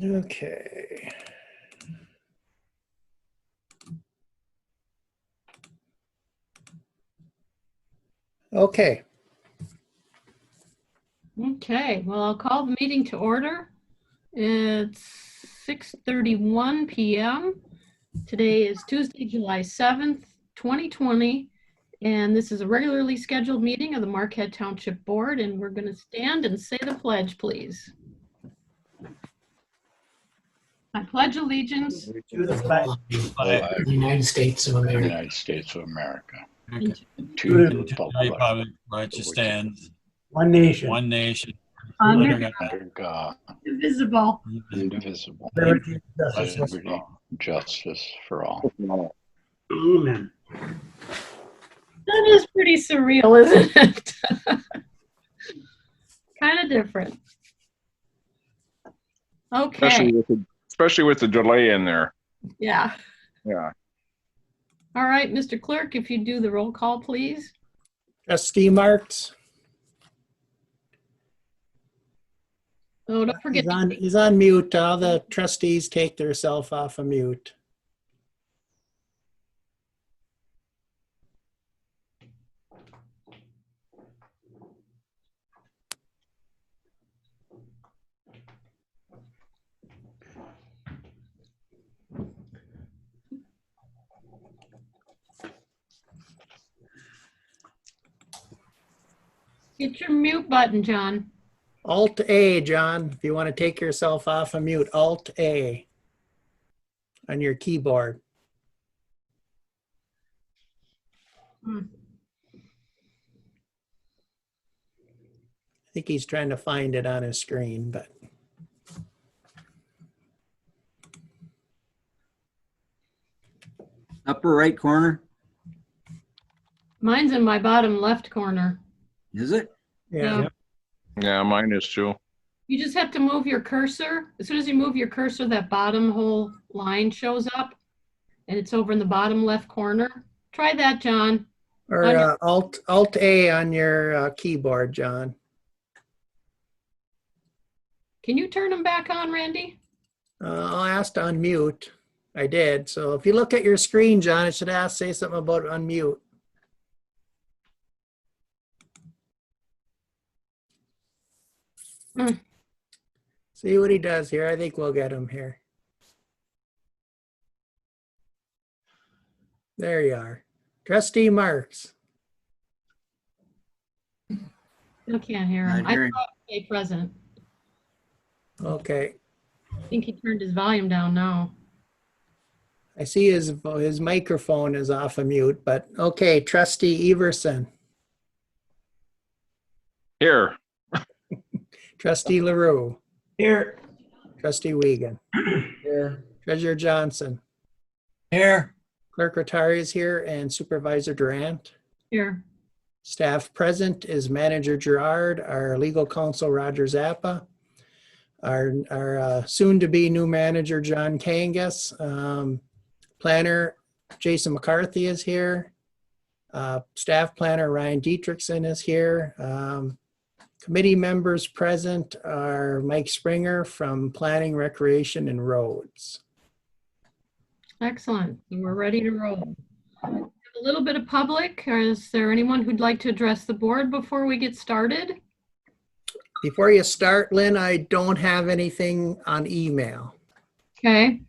Okay. Okay. Okay, well, I'll call the meeting to order. It's 6:31 p.m. Today is Tuesday, July 7th, 2020, and this is a regularly scheduled meeting of the Marquette Township Board, and we're going to stand and say the pledge, please. I pledge allegiance To the flag of the United States of of the America, United States of America, and and To to the the republic republic, right, to stand, one nation, one nation, under under God, under God, indivisible. indivisible, liberty, with justice for liberty, all. justice for all. Amen. That is pretty surreal, isn't it? Kind of different. Okay, Especially with the delay in there. yeah. Yeah. All right, Mr. Clerk, if you do the roll call, please. Trustee Marks. Oh, don't forget. He's on mute. All the trustees take themselves off of mute. Hit your mute button, John. Alt A, John, if you want to take yourself off of mute, Alt A on your keyboard. Hmm. I think he's trying to find it on his screen, but Upper right corner, Mine's in my bottom left corner. is it? yeah. Yeah, mine is too. You just have to move your cursor. As soon as you move your cursor, that bottom whole line shows up, and it's over in the bottom left corner. Try that, John. Or Alt A on your keyboard, John. Can you turn them back on, Randy? I'll ask to unmute. I did. So if you look at your screen, John, it should say something about unmute. Hmm. See what he does here. I think we'll get him here. There you are. Trustee Marks. Still can't hear him. Not I hearing. thought he stayed present. Okay. I think he turned his volume down now. I see his microphone is off of mute, but okay. Trustee Everson. Here. Trustee LaRue. Here. Trustee Wiegand. Here. Treasurer Johnson. Here. Clerk Rotari is here and Supervisor Durant. Here. Staff present is Manager Gerard, our legal counsel Roger Zappa, our soon-to-be new manager John Kangas, planner Jason McCarthy is here, staff planner Ryan Dietrichson is here. Committee members present are Mike Springer from Planning, Recreation, and Roads. Excellent. We're ready to roll. A little bit of public. Is there anyone who'd like to address the board before we get started? Before you start, Lynn, I don't have anything on email. Okay.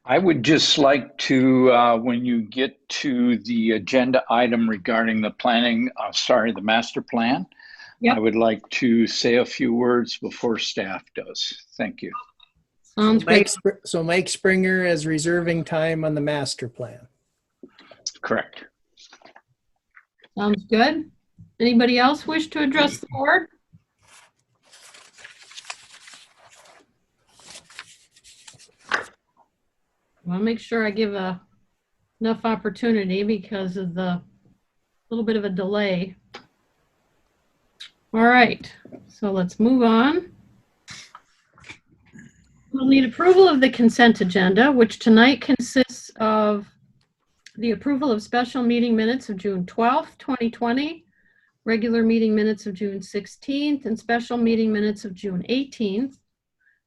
I would just like to, when you get to the agenda item regarding the the master plan, Yep. I would like to say a few words before staff does. Thank you. Sounds great. So Mike Springer is reserving time on the master plan. Correct. Sounds good. Anybody else wish to address the board? I want to make sure I give enough opportunity because of the little bit of a delay. All right, so let's move on. We'll need approval of the consent agenda, which tonight consists of the approval of special meeting minutes of June 12th, 2020, regular meeting minutes of June 16th, and special meeting minutes of June 18th.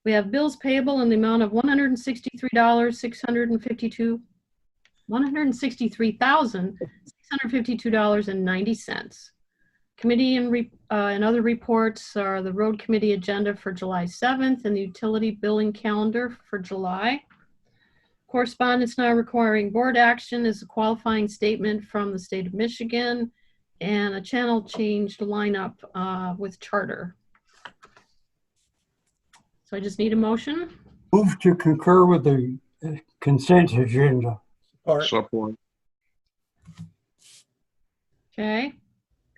We have bills payable in the amount of $163,652.90. Committee and other reports are the road committee agenda for July 7th and the utility billing calendar for July. Correspondence now requiring board action is a qualifying statement from the state of Michigan and a channel change to line up with charter. So I just need a motion. Move to concur with the consent agenda. Or Support. Okay.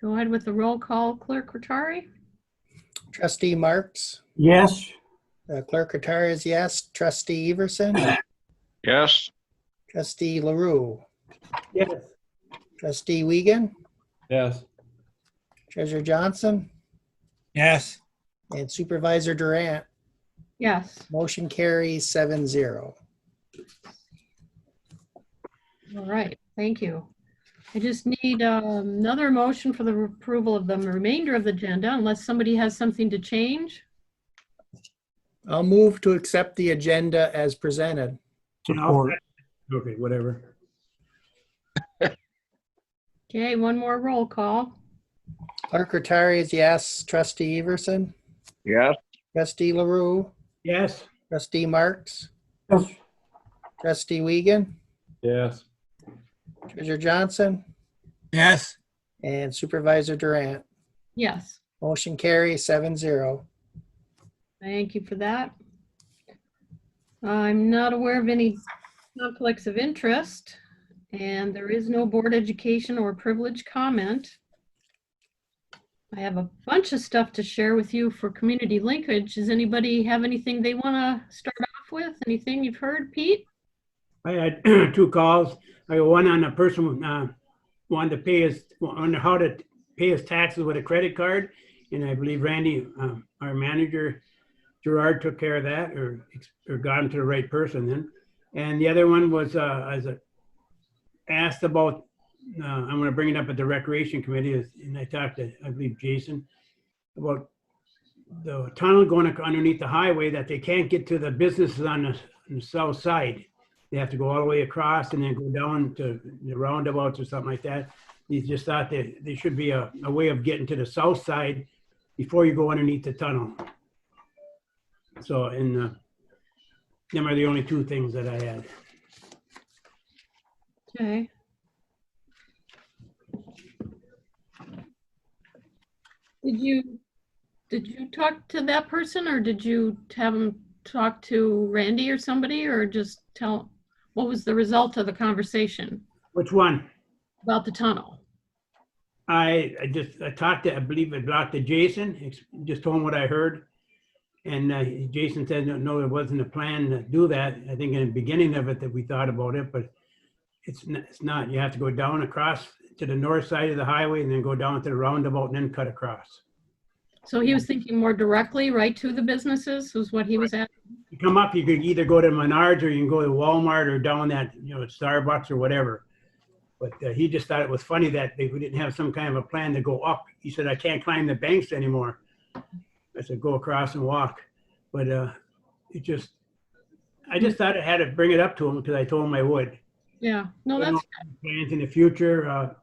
Go ahead with the roll call, Clerk Rattari. trustee Marks, Yes. clerk Rattari is yes. Trustee Everson, Yes. trustee LaRue, Yes. trustee Wiegand, Yes. treasurer Johnson, Yes. and supervisor Durant. Yes. Motion carries 7-0. All right. Thank you. I just need another motion for the approval of the remainder of the agenda unless somebody has something to change. I'll move to accept the agenda as presented. Support. Okay, whatever. Okay, one more roll call. Clerk Rattari is yes. Trustee Everson, Yes. trustee LaRue, Yes. trustee Marks, Yes. trustee Wiegand, Yes. treasurer Johnson, Yes. and supervisor Durant. Yes. Motion carries 7-0. Thank you for that. I'm not aware of any conflicts of interest, and there is no board education or privilege comment. I have a bunch of stuff to share with you for community linkage. Does anybody have anything they want to start off with? Anything you've heard, Pete? I had two calls. I got one on a person wanted to pay his, on how to pay his taxes with a credit card. And I believe Randy, our manager, Gerard, took care of that or got him to the right person then. And the other one was asked about, I'm going to bring it up at the recreation committee, and I talked to, I believe, Jason, about the tunnel going underneath the highway that they can't get to the businesses on the south side. They have to go all the way across and then go down to the roundabouts or something like that. He just thought that there should be a way of getting to the south side before you go underneath the tunnel. So, and them are the only two things that I had. Okay. Did you talk to that person, or did you have him talk to Randy or somebody, or just tell what was the result of the conversation Which one? about the tunnel? I talked to, I believe I talked to Jason, just told him what I heard. And Jason said, no, there wasn't a plan to do that. I think in the beginning of it that we thought about it, but it's not. You have to go down across to the north side of the highway and then go down to the roundabout and then cut across. So he was thinking more directly right to the businesses was what he was at. You come up, you could either go to Menards or you can go to Walmart or down that, Starbucks or whatever. But he just thought it was funny that we didn't have some kind of a plan to go up. He said, I can't climb the banks anymore. I said, go across and walk. But I just thought I had to bring it up to him because I told him I would. Yeah, no, that's Plans in the future. I'm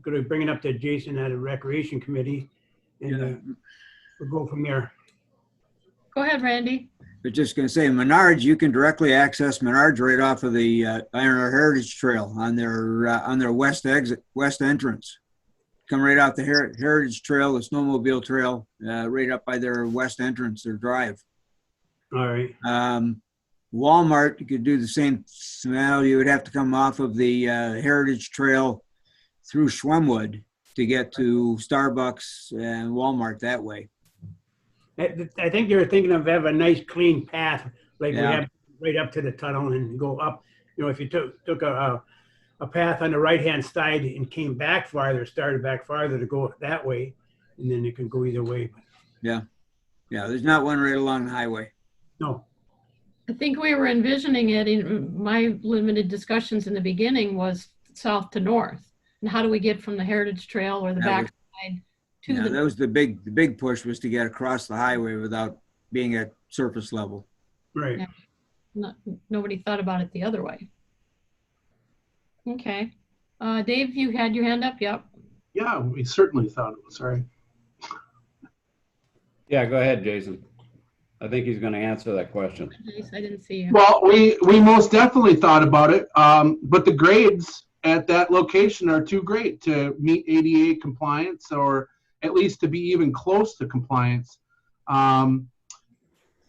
going to bring it up to Jason at a recreation committee, and we'll go from there. Go ahead, Randy. I was just going to say, Menards, you can directly access Menards right off of the Iron Heritage Trail on their west entrance. Come right off the Heritage Trail, the snowmobile trail, right up by their west entrance, their drive. All right. Walmart, you could do the same. Well, you would have to come off of the Heritage Trail through Schwemmwood to get to Starbucks and Walmart that way. I think they were thinking of having a nice clean path, like we Yeah. have right up to the tunnel and go up. If you took a path on the right-hand side and came back farther, started back farther to go that way, and then it can go either way. Yeah, there's not one right along the highway. No. I think we were envisioning it in my limited discussions in the beginning was south to north. And how do we get from the Heritage Trail or the backside to Yeah, that was the big push, was to get across the highway without being at surface level. Right. Yeah. Nobody thought about it the other way. Okay. Dave, you had your hand up? Yep. Yeah, we certainly thought it was right. Yeah, go ahead, Jason. I think he's going to answer that question. Nice, I didn't see you. Well, we most definitely thought about it, but the grades at that location are too great to meet ADA compliance, or at least to be even close to compliance.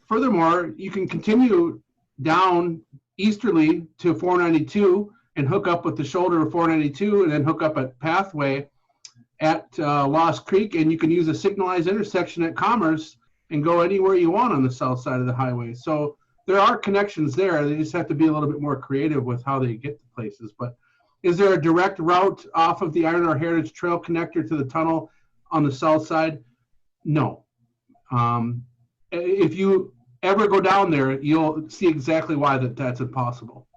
Furthermore, you can continue down easterly to 492 and hook up with the shoulder of 492 and then hook up at Pathway at Lost Creek, and you can use a signalized intersection at Commerce and go anywhere you want on the south side of the highway. So there are connections there. They just have to be a little bit more creative with how they get to places. But is there a direct route off of the Iron Ore Heritage Trail connector to the tunnel on the south side? No. If you ever go down there, you'll see exactly why that's impossible.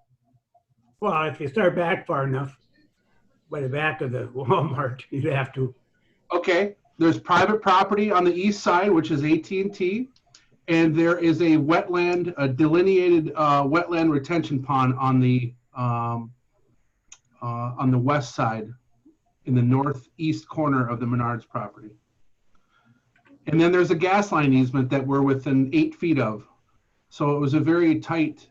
Well, if you start back far enough, by the back of the Walmart, you'd have to. Okay, there's private property on the east side, which is AT&T, and there is a wetland, a delineated wetland retention pond on the west side, in the northeast corner of the Menards property. And then there's a gas line easement that we're within 8 feet of. So it was a very tight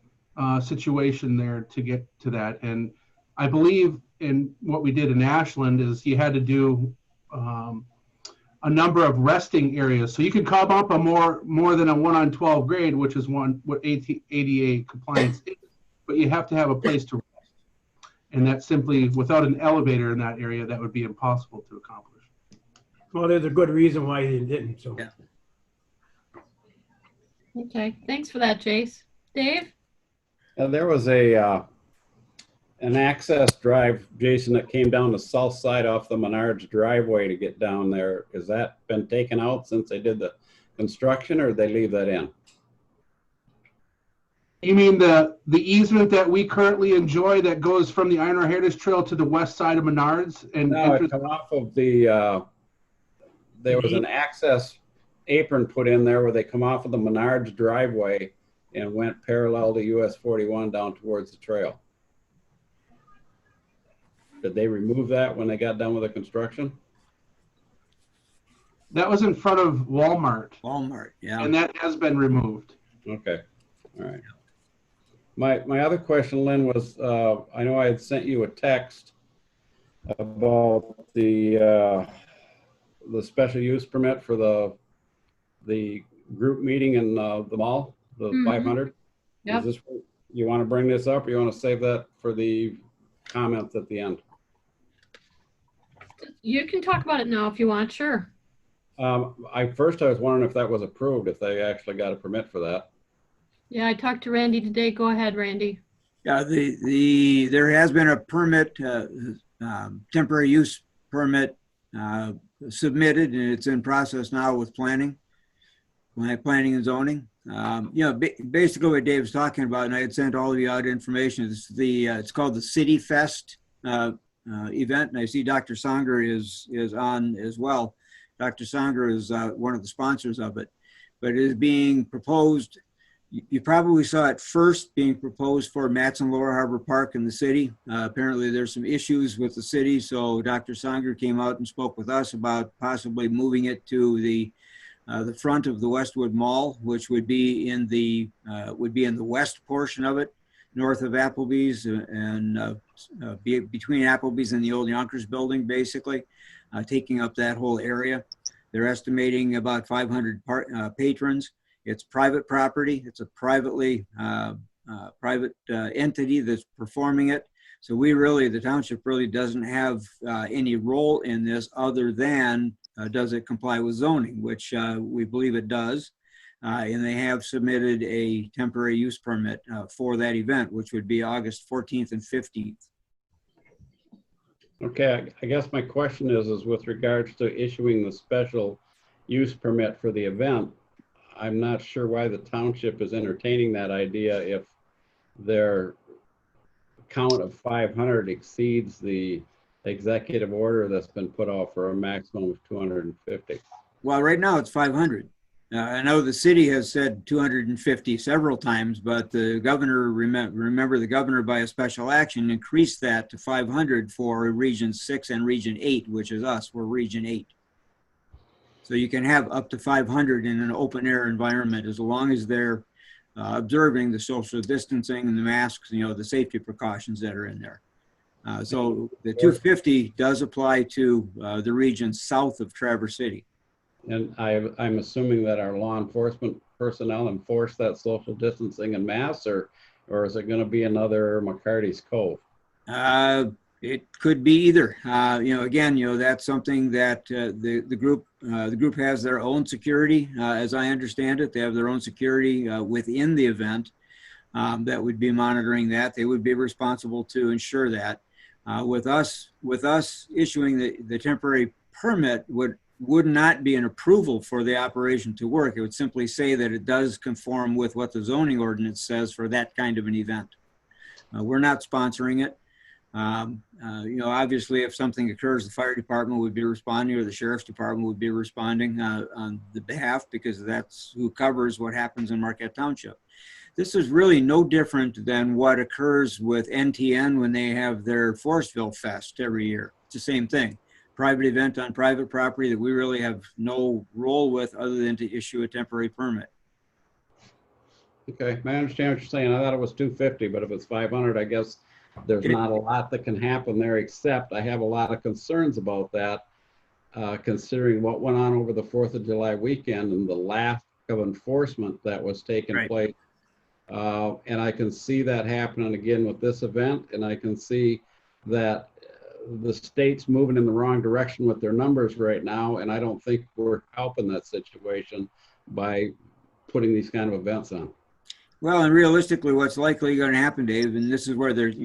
situation there to get to that. And I believe in what we did in Ashland is you had to do a number of resting areas. So you could come up a more than a 1 on 12 grade, which is what ADA compliance is, but you have to have a place to rest. And that's simply, without an elevator in that area, that would be impossible to accomplish. Well, there's a good reason why they didn't, so. Yeah. Okay, thanks for that, Jace. Dave? There was an access drive, Jason, that came down the south side off the Menards driveway to get down there. Has that been taken out since they did the construction, or did they leave that in? You mean the easement that we currently enjoy that goes from the Iron Ore Heritage Trail to the west side of Menards? And no, it come off of the, there was an access apron put in there where they come off of the Menards driveway and went parallel to US 41 down towards the trail. Did they remove that when they got done with the construction? That was in front of Walmart. Walmart, yeah. And that has been removed. Okay, all right. My other question, Lynn, was I know I had sent you a text about the special use permit for the group meeting in the mall, the 500. Yep. Is this, you want to bring this up, or you want to save that for the comments at the end? You can talk about it now if you want, sure. I was wondering if that was approved, if they actually got a permit for that. Yeah, I talked to Randy today. Go ahead, Randy. Yeah, there has been a permit, temporary use permit submitted, and it's in process now with planning and zoning. Basically what Dave's talking about, and I had sent all of you out information, is it's called the City Fest event, and I see Dr. Sanger is on as well. Dr. Sanger is one of the sponsors of it, but it is being proposed. You probably saw it first being proposed for Matson Lower Harbor Park in the city. Apparently there's some issues with the city, so Dr. Sanger came out and spoke with us about possibly moving it to the front of the Westwood Mall, which would be in the west portion of it, north of Applebee's and between Applebee's and the old Yonkers building, basically, taking up that whole area. They're estimating about 500 patrons. It's private property. It's a private entity that's performing it. So the township really doesn't have any role in this other than does it comply with zoning, which we believe it does. And they have submitted a temporary use permit for that event, which would be August 14th and 15th. Okay, I guess my question is with regards to issuing the special use permit for the event. I'm not sure why the township is entertaining that idea if their count of 500 exceeds the executive order that's been put out for a maximum of 250. Well, right now it's 500. I know the city has said 250 several times, but the governor, remember the governor by a special action increased that to 500 for Region 6 and Region 8, which is us, we're Region 8. So you can have up to 500 in an open air environment as long as they're observing the social distancing and the masks, the safety precautions that are in there. So the 250 does apply to the region south of Traverse City. And I'm assuming that our law enforcement personnel enforce that social distancing and masks, or is it going to be another McCarty's Cove? It could be either. Again, that's something that the group has their own security. As I understand it, they have their own security within the event that would be monitoring that. They would be responsible to ensure that. With us issuing the temporary permit would not be an approval for the operation to work. It would simply say that it does conform with what the zoning ordinance says for that kind of an event. We're not sponsoring it. Obviously, if something occurs, the fire department would be responding, or the sheriff's department would be responding on the behalf, because that's who covers what happens in Marquette Township. This is really no different than what occurs with NTN when they have their Forestville Fest every year. It's the same thing. Private event on private property that we really have no role with other than to issue a temporary permit. Okay, I understand what you're saying. I thought it was 250, but if it's 500, I guess there's not a lot that can happen there, except I have a lot of concerns about that, considering what went on over the 4th of July weekend and the lack of enforcement that was taking place. And I can see that happening again with this event, and I can see that the state's moving in the wrong direction with their numbers right now, and I don't think we're helping that situation by putting these kind of events on. Well, and realistically, what's likely going to happen, Dave, and this is where there's,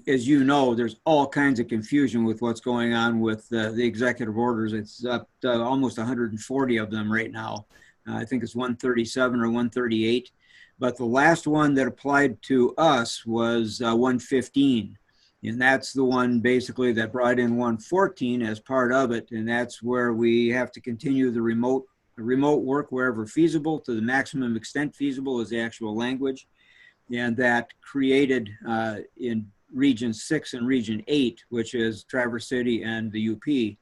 as there's all kinds of confusion with what's going on with the executive orders. It's up to almost 140 of them right now. I think it's 137 or 138. But the last one that applied to us was 115. And that's the one basically that brought in 114 as part of it. And that's where we have to continue the remote work wherever feasible, to the maximum extent feasible is the actual language. And that created in Region 6 and Region 8, which is Traverse City and the UP,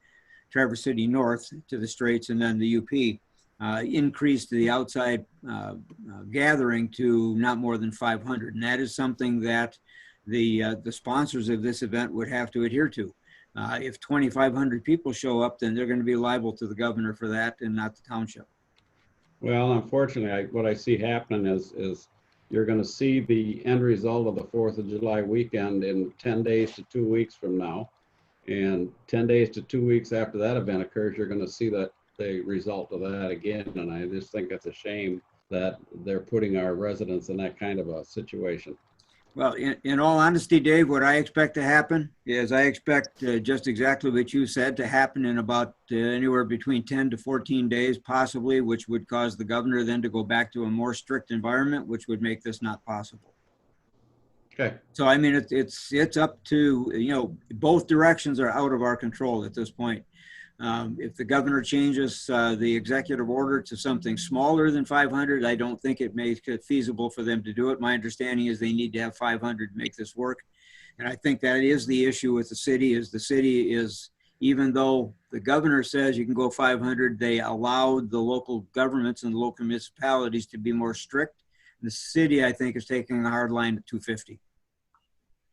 Traverse City North to the Straits and then the UP, increased the outside gathering to not more than 500. And that is something that the sponsors of this event would have to adhere to. If 2,500 people show up, then they're going to be liable to the governor for that and not the township. Well, unfortunately, what I see happening is you're going to see the end result of the 4th of July weekend in 10 days to 2 weeks from now. And 10 days to 2 weeks after that event occurs, you're going to see that the result of that again. And I just think it's a shame that they're putting our residents in that kind of a situation. Well, in all honesty, Dave, what I expect to happen is I expect just exactly what you said to happen in about anywhere between 10 to 14 days, possibly, which would cause the governor then to go back to a more strict environment, which would make this not possible. Okay. So, I mean, it's up to, both directions are out of our control at this point. If the governor changes the executive order to something smaller than 500, I don't think it makes it feasible for them to do it. My understanding is they need to have 500 to make this work. And I think that is the issue with the city is, even though the governor says you can go 500, they allowed the local governments and the local municipalities to be more strict. The city, I think, is taking a hard line at 250.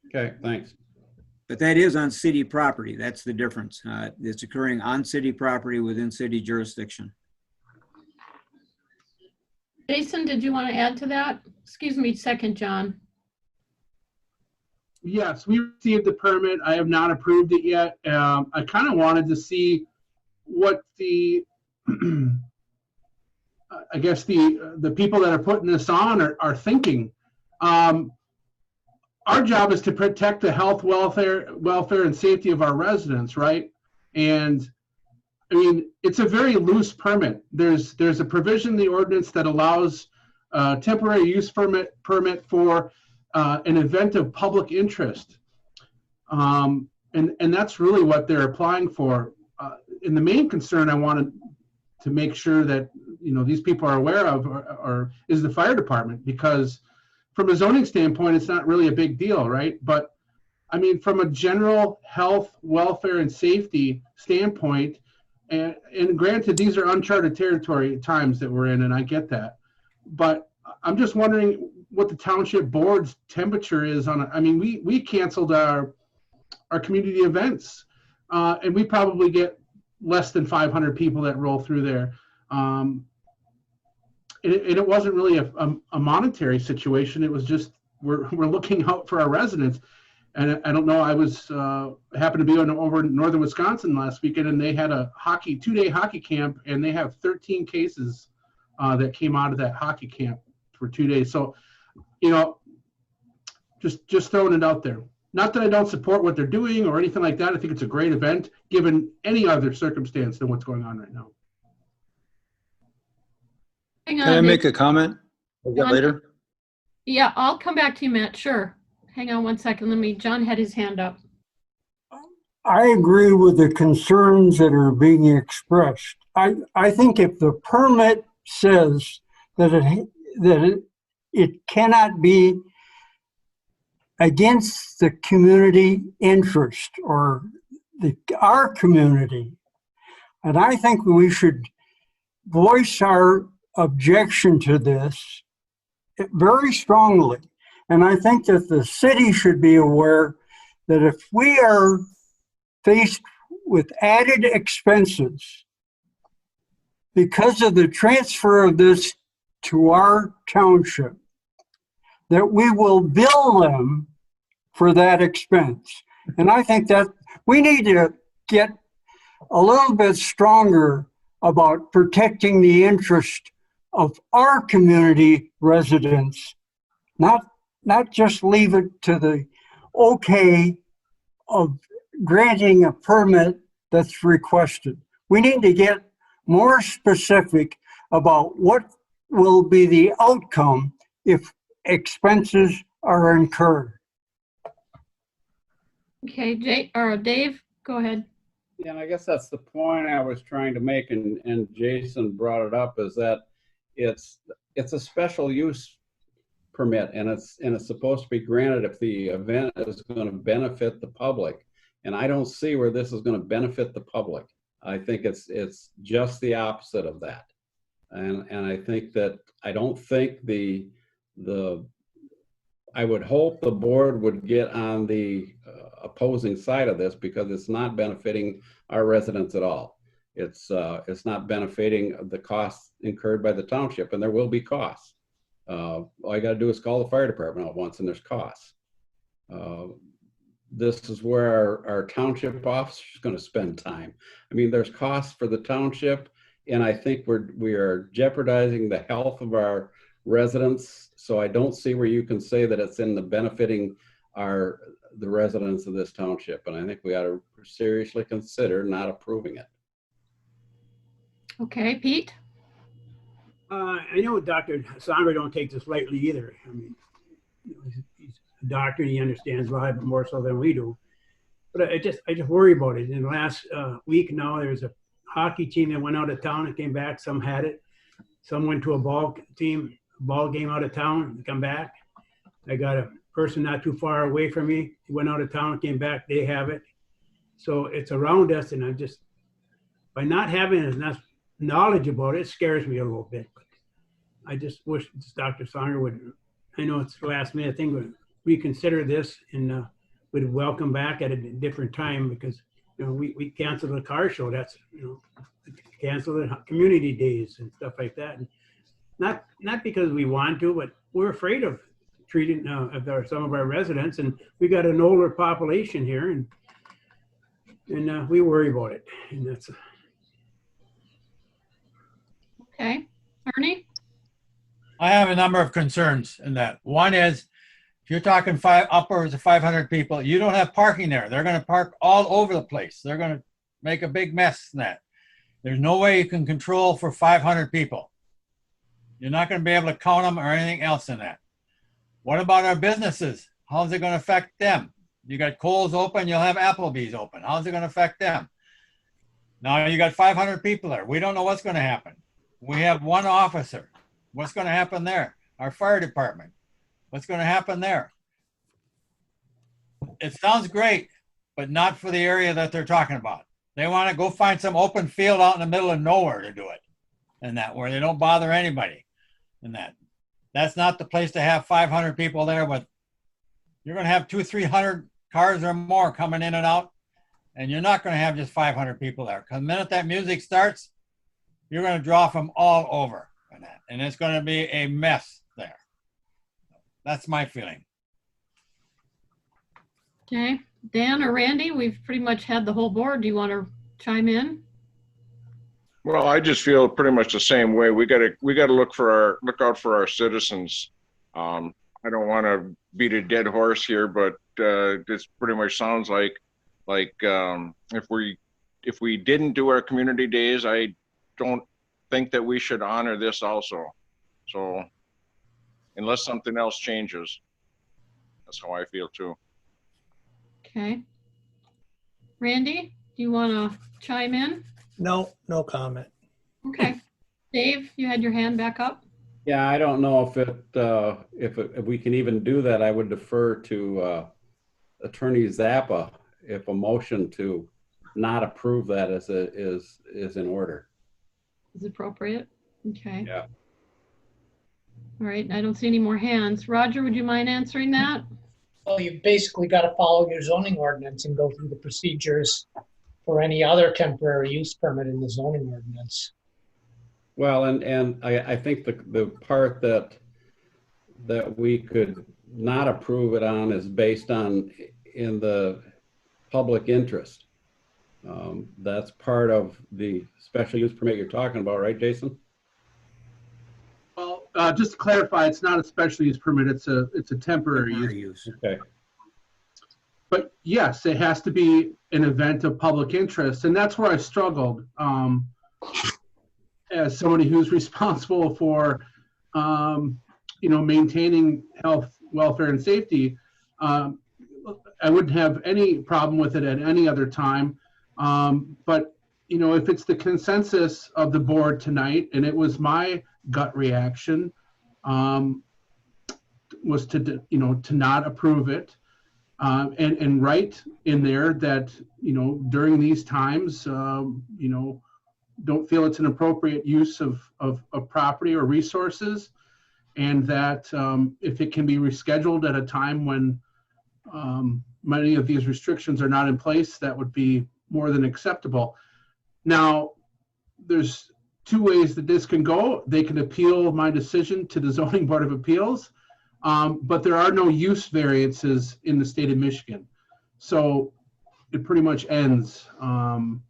Okay, thanks. But that is on city property. That's the difference. It's occurring on city property within city jurisdiction. Jason, did you want to add to that? Excuse me, second, John. Yes, we received the permit. I have not approved it yet. I kind of wanted to see what the, I guess the people that are putting this on are thinking. Our job is to protect the health, welfare, and safety of our residents, right? And I mean, it's a very loose permit. There's a provision in the ordinance that allows temporary use permit for an event of public interest. And that's really what they're applying for. And the main concern I wanted to make sure that, these people are aware of is the fire department, because from a zoning standpoint, it's not really a big deal, right? But I mean, from a general health, welfare, and safety standpoint, and granted, these are uncharted territory at times that we're in, and I get that. But I'm just wondering what the township board's temperature is on it. I mean, we canceled our community events, and we probably get less than 500 people that roll through there. And it wasn't really a monetary situation. It was just we're looking out for our residents. And I don't know, I was happened to be over in northern Wisconsin last weekend, and they had a 2-day hockey camp, and they have 13 cases that came out of that hockey camp for 2 days. So, just throwing it out there. Not that I don't support what they're doing or anything like that. I think it's a great event given any other circumstance than what's going on right now. Hang Can I on, make a comment a bit John? later? Yeah, I'll come back to you, Matt. Sure. Hang on one second. John had his hand up. I agree with the concerns that are being expressed. I think if the permit says that it cannot be against the community interest or our community, and I think we should voice our objection to this very strongly. And I think that the city should be aware that if we are faced with added expenses because of the transfer of this to our township, that we will bill them for that expense. And I think that we need to get a little bit stronger about protecting the interest of our community residents, not just leave it to the okay of granting a permit that's requested. We need to get more specific about what will be the outcome if expenses are incurred. Okay, Dave, go ahead. Yeah, and I guess that's the point I was trying to make, and Jason brought it up, is that it's a special use permit, and it's supposed to be granted if the event is going to benefit the public. And I don't see where this is going to benefit the public. I think it's just the opposite of that. And I think that I don't think I would hope the board would get on the opposing side of this, because it's not benefiting our residents at all. It's not benefiting the costs incurred by the township, and there will be costs. All you got to do is call the fire department out once, and there's costs. This is where our township officer is going to spend time. I mean, there's costs for the township, and I think we are jeopardizing the health of our residents. So I don't see where you can say that it's in the benefiting the residents of this township. And I think we ought to seriously consider not approving it. Okay, Pete? I know Dr. Sanger don't take this lightly either. I mean, he's a doctor and he understands law more so than we do. But I just worry about it. In the last week now, there's a hockey team that went out of town and came back. Some had it. Some went to a ball game out of town and come back. I got a person not too far away from me. He went out of town and came back. They have it. So it's around us, and I just, by not having enough knowledge about it, scares me a little bit. But I just wish Dr. Sanger would, I know it's the last minute thing, but reconsider this and would welcome back at a different time, because we canceled the car show. That's canceled the community days and stuff like that. And not because we want to, but we're afraid of treating some of our residents, and we got an older population here, and we worry about it. And that's Okay, Ernie? I have a number of concerns in that. One is, if you're talking upwards of 500 people, you don't have parking there. They're going to park all over the place. They're going to make a big mess in that. There's no way you can control for 500 people. You're not going to be able to count them or anything else in that. What about our businesses? How's it going to affect them? You got Kohl's open, you'll have Applebee's open. How's it going to affect them? Now you got 500 people there. We don't know what's going to happen. We have one officer. What's going to happen there? Our fire department. What's going to happen there? It sounds great, but not for the area that they're talking about. They want to go find some open field out in the middle of nowhere to do it, and that where they don't bother anybody. And that's not the place to have 500 people there. But you're going to have 200-300 cars or more coming in and out, and you're not going to have just 500 people there. Because the minute that music starts, you're going to draw from all over, and it's going to be a mess there. That's my feeling. Okay, Dan or Randy, we've pretty much had the whole board. Do you want to chime in? Well, I just feel pretty much the same way. We gotta look out for our citizens. I don't want to beat a dead horse here, but this pretty much sounds like if we didn't do our community days, I don't think that we should honor this also. So unless something else changes, that's how I feel too. Okay. Randy, do you want to chime in? No comment. Okay. Dave, you had your hand back up? Yeah, I don't know if we can even do that. I would defer to Attorney Zappa if a motion to not approve that is in order. Is appropriate? Okay. Yeah. All right, I don't see any more hands. Roger, would you mind answering that? Well, you've basically got to follow your zoning ordinance and go through the procedures for any other temporary use permit in the zoning ordinance. Well, and I think the part that we could not approve it on is based on in the public interest. That's part of the special use permit you're talking about, right, Jason? Well, just to clarify, it's not a special use permit. It's a temporary use. Okay. But yes, it has to be an event of public interest, and that's where I struggled as somebody who's responsible for, maintaining health, welfare, and safety. I wouldn't have any problem with it at any other time. But if it's the consensus of the board tonight, and it was my gut reaction, was to not approve it. And write in there that, during these times, don't feel it's an appropriate use of property or resources. And that if it can be rescheduled at a time when many of these restrictions are not in place, that would be more than acceptable. Now, there's two ways that this can go. They can appeal my decision to the Zoning Board of Appeals. But there are no use variances in the state of Michigan. So it pretty much ends, and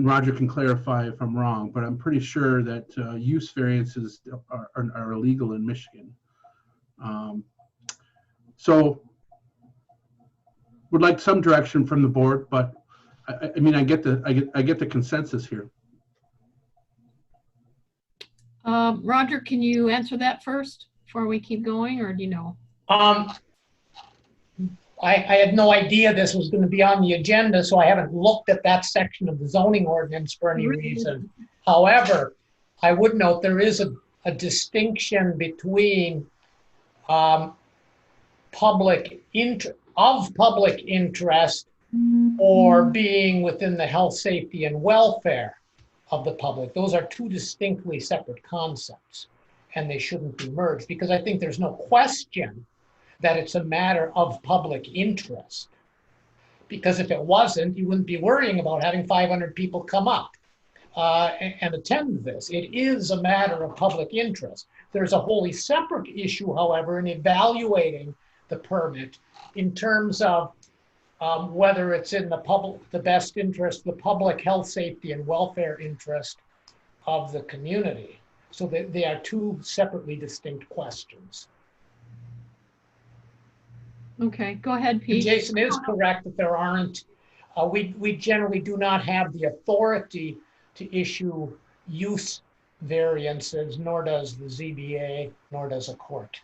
Roger can clarify if I'm wrong, but I'm pretty sure that use variances are illegal in Michigan. So would like some direction from the board, but I mean, I get the consensus here. Roger, can you answer that first before we keep going, or do you know? I had no idea this was going to be on the agenda, so I haven't looked at that section of the zoning ordinance for any reason. However, I would note there is a distinction between public interest or being within the health, safety, and welfare of the public. Those are two distinctly separate concepts, and they shouldn't be merged, because I think there's no question that it's a matter of public interest. Because if it wasn't, you wouldn't be worrying about having 500 people come up and attend this. It is a matter of public interest. There's a wholly separate issue, however, in evaluating the permit in terms of whether it's in the best interest, the public health, safety, and welfare interest of the community. So they are two separately distinct questions. Okay, go ahead, And Pete. Jason is correct that there aren't, we generally do not have the authority to issue use variances, nor does the ZBA, nor does a court.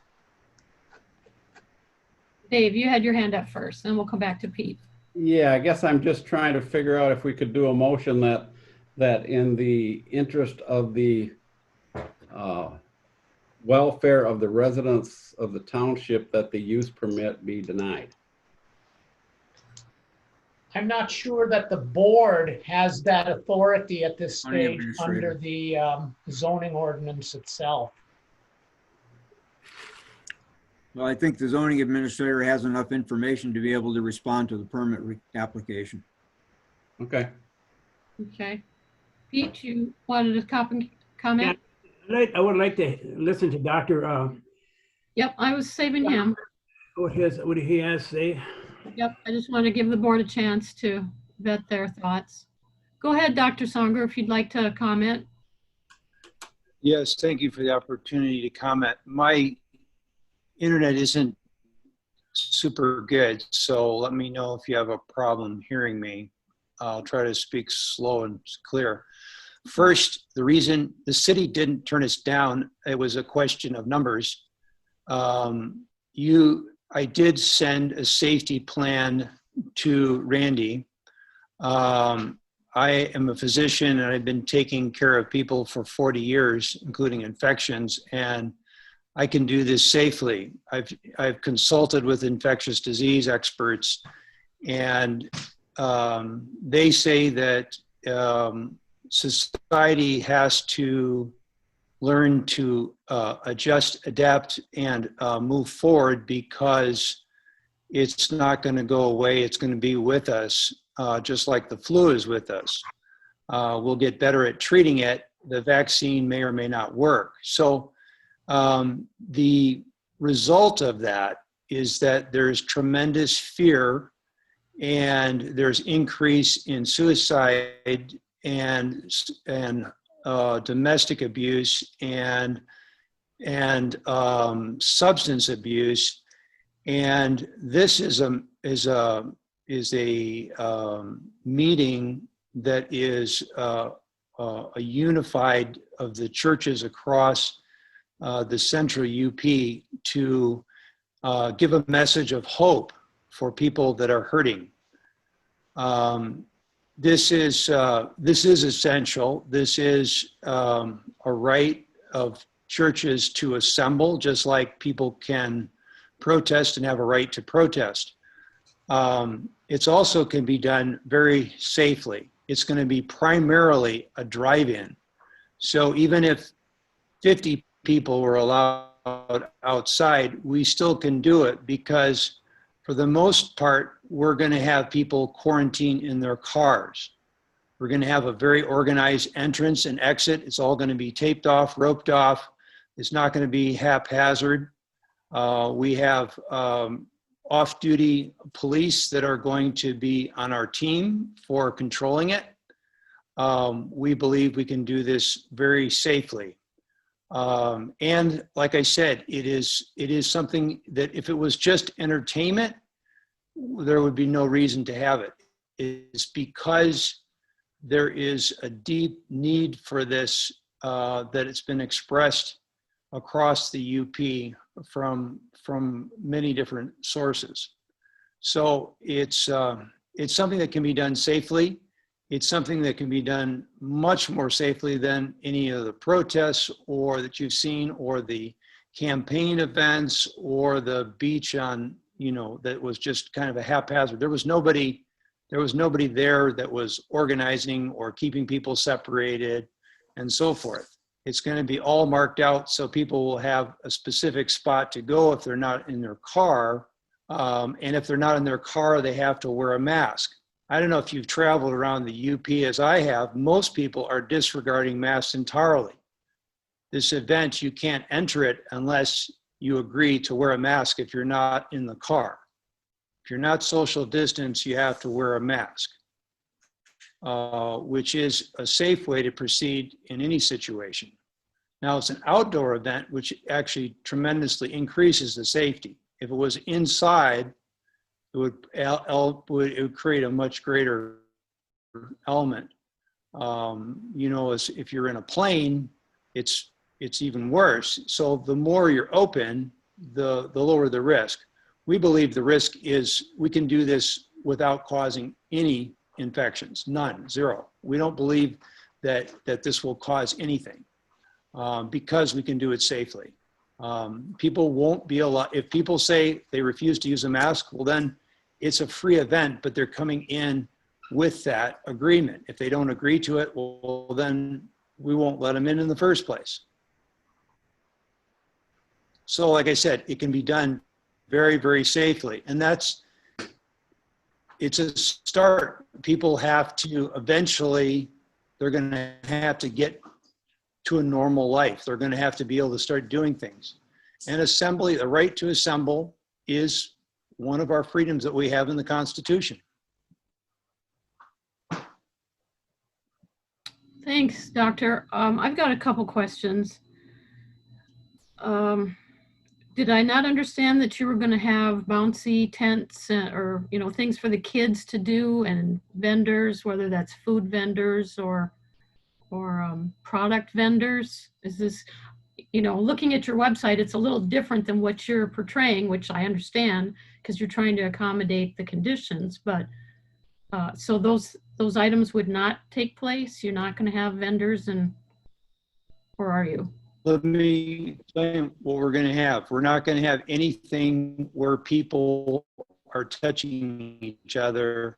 Dave, you had your hand up first, then we'll come back to Pete. Yeah, I guess I'm just trying to figure out if we could do a motion that that in the interest of the welfare of the residents of the township, that the use permit be denied. I'm not sure that the board has that authority at this Zoning stage administrator. under the zoning ordinance itself. Well, I think the zoning administrator has enough information to be able to respond to the permit application. Okay. Okay. Pete, you wanted to comment? I would like to listen to Dr. Yep, I was saving him. What he has to say. Yep, I just want to give the board a chance to vet their thoughts. Go ahead, Dr. Songer, if you'd like to comment. Yes, thank you for the opportunity to comment. My internet isn't super good, so let me know if you have a problem hearing me. I'll try to speak slow and clear. First, the reason the city didn't turn us down, it was a question of numbers. I did send a safety plan to Randy. I am a physician and I've been taking care of people for 40 years, including infections, and I can do this safely. I've consulted with infectious disease experts, and they say that society has to learn to adjust, adapt, and move forward, because it's not going to go away. It's going to be with us, just like the flu is with us. We'll get better at treating it. The vaccine may or may not work. So the result of that is that there's tremendous fear, and there's increase in suicide and domestic abuse and substance abuse. And this is a meeting that is a unified of the churches across the central UP to give a message of hope for people that are hurting. This is essential. This is a right of churches to assemble, just like people can protest and have a right to protest. It's also can be done very safely. It's going to be primarily a drive-in. So even if 50 people were allowed outside, we still can do it, because for the most part, we're going to have people quarantine in their cars. We're going to have a very organized entrance and exit. It's all going to be taped off, roped off. It's not going to be haphazard. We have off-duty police that are going to be on our team for controlling it. We believe we can do this very safely. And like I said, it is something that if it was just entertainment, there would be no reason to have it. It's because there is a deep need for this, that it's been expressed across the UP from many different sources. So it's something that can be done safely. It's something that can be done much more safely than any of the protests or that you've seen, or the campaign events, or the beach on, that was just kind of a haphazard. There was nobody there that was organizing or keeping people separated and so forth. It's going to be all marked out, so people will have a specific spot to go if they're not in their car. And if they're not in their car, they have to wear a mask. I don't know if you've traveled around the UP as I have. Most people are disregarding masks entirely. This event, you can't enter it unless you agree to wear a mask if you're not in the car. If you're not social distance, you have to wear a mask, which is a safe way to proceed in any situation. Now, it's an outdoor event, which actually tremendously increases the safety. If it was inside, it would create a much greater element. If you're in a plane, it's even worse. So the more you're open, the lower the risk. We believe the risk is we can do this without causing any infections, none, zero. We don't believe that this will cause anything, because we can do it safely. People won't be allowed, if people say they refuse to use a mask, well then it's a free event, but they're coming in with that agreement. If they don't agree to it, well then we won't let them in the first place. So like I said, it can be done very, very safely. And it's a start. People have to eventually, they're going to have to get to a normal life. They're going to have to be able to start doing things. And assembly, the right to assemble, is one of our freedoms that we have in the Constitution. Thanks, Doctor. I've got a couple questions. Did I not understand that you were going to have bouncy tents or, you know, things for the kids to do, and vendors, whether that's food vendors or product vendors? Is this, you know, looking at your website, it's a little different than what you're portraying, which I understand because you're trying to accommodate the conditions. But so those items would not take place? You're not going to have vendors, or are you? Let me explain what we're going to have. We're not going to have anything where people are touching each other.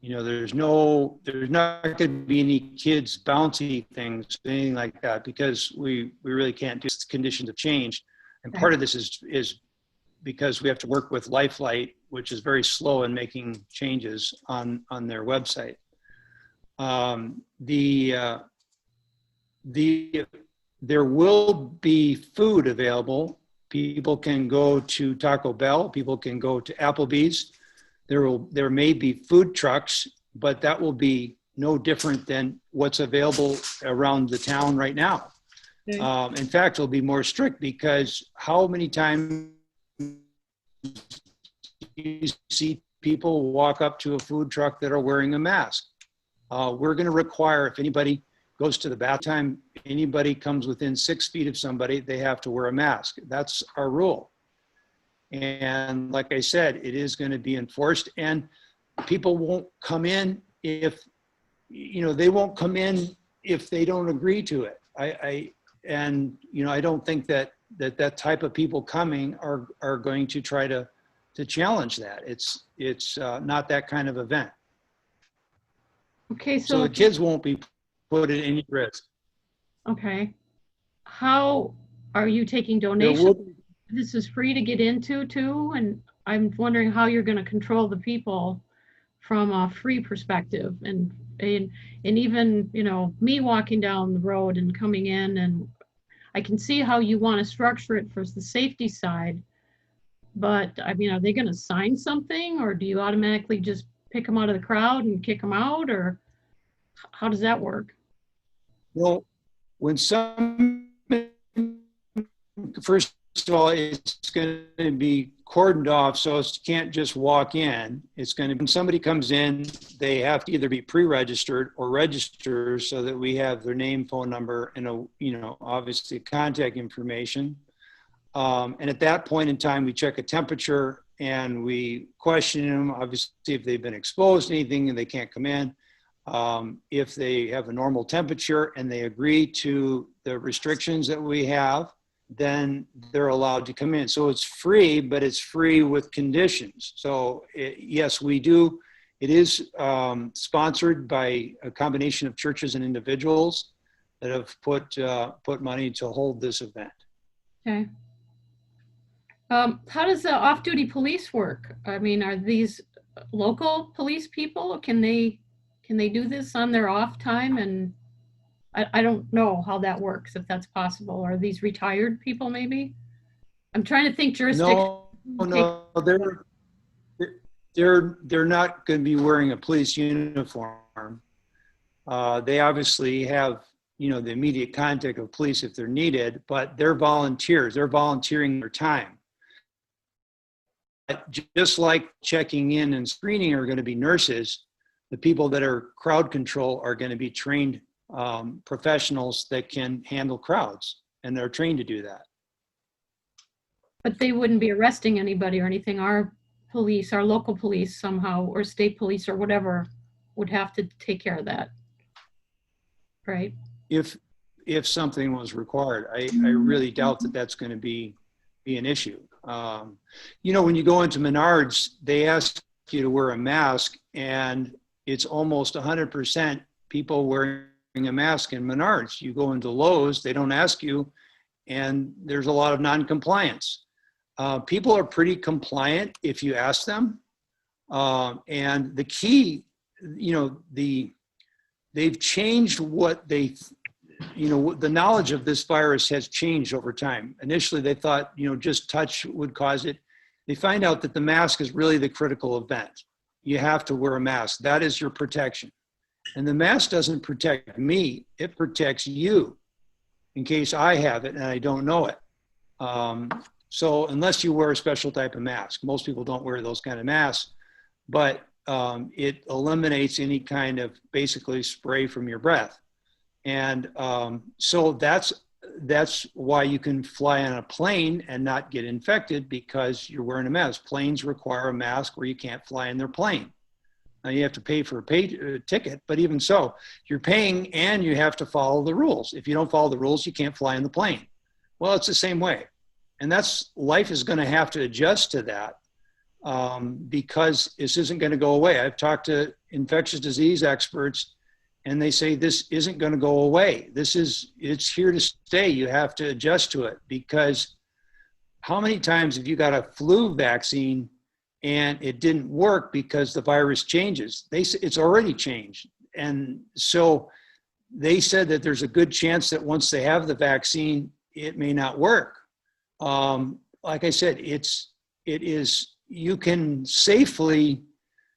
You know, there's not going to be any kids bouncy things, anything like that, because we really can't do this. Conditions have changed. And part of this is because we have to work with Lifelight, which is very slow in making changes on their website. There will be food available. People can go to Taco Bell. People can go to Applebee's. There may be food trucks, but that will be no different than what's available around the town right now. Okay. In fact, it'll be more strict, because how many times you see people walk up to a food truck that are wearing a mask? We're going to require, if anybody goes to the bathroom, anybody comes within 6 feet of somebody, they have to wear a mask. That's our rule. And like I said, it is going to be enforced, and people won't come in if, you know, they won't come in if they don't agree to it. I don't think that type of people coming are going to try to challenge that. It's not that kind of event. Okay, so the kids won't be put at any risk. Okay. How are you taking donations? This is free to get into too, and I'm wondering how you're going to control the people from a free perspective, and even, you know, me walking down the road and coming in, and I can see how you want to structure it for the safety side, but I mean, are they going to sign something, or do you automatically just pick them out of the crowd and kick them out, or how does that work? Well, when first of all, it's going to be cordoned off, so it can't just walk in. It's going to, when somebody comes in, they have to either be pre-registered or register, so that we have their name, phone number, and obviously contact information. And at that point in time, we check a temperature and we question them, obviously, if they've been exposed to anything and they can't come in. If they have a normal temperature and they agree to the restrictions that we have, then they're allowed to come in. So it's free, but it's free with conditions. So yes, we do. It is sponsored by a combination of churches and individuals that have put money to hold this event. Okay. How does the off-duty police work? I mean, are these local police people? Can they do this on their off time? And I don't know how that works, if that's possible. Are these retired people maybe? I'm trying to think jurisdiction. No, they're not going to be wearing a police uniform. They obviously have, the immediate contact of police if they're needed, but they're volunteers. They're volunteering their time. Just like checking in and screening are going to be nurses, the people that are crowd control are going to be trained professionals that can handle crowds, and they're trained to do that. But they wouldn't be arresting anybody or anything. Our police, our local police somehow, or state police or whatever, would have to take care of that. Right. if something was required. I really doubt that that's going to be an issue. You know, when you go into Menards, they ask you to wear a mask, and it's almost 100% people wearing a mask in Menards. You go into Lowe's, they don't ask you, and there's a lot of non-compliance. People are pretty compliant if you ask them. And the key, you know, they've changed what they, you know, the knowledge of this virus has changed over time. Initially, they thought, you know, just touch would cause it. They find out that the mask is really the critical event. You have to wear a mask. That is your protection. And the mask doesn't protect me. It protects you in case I have it and I don't know it. So unless you wear a special type of mask, most people don't wear those kind of masks, but it eliminates any kind of basically spray from your breath. And so that's why you can fly on a plane and not get infected, because you're wearing a mask. Planes require a mask or you can't fly in their plane. Now you have to pay for a ticket, but even so, you're paying and you have to follow the rules. If you don't follow the rules, you can't fly in the plane. Well, it's the same way. And life is going to have to adjust to that because this isn't going to go away. I've talked to infectious disease experts, and they say this isn't going to go away. It's here to stay. You have to adjust to it, because how many times have you got a flu vaccine and it didn't work because the virus changes? It's already changed. And so they said that there's a good chance that once they have the vaccine, it may not work. Like I said, you can safely,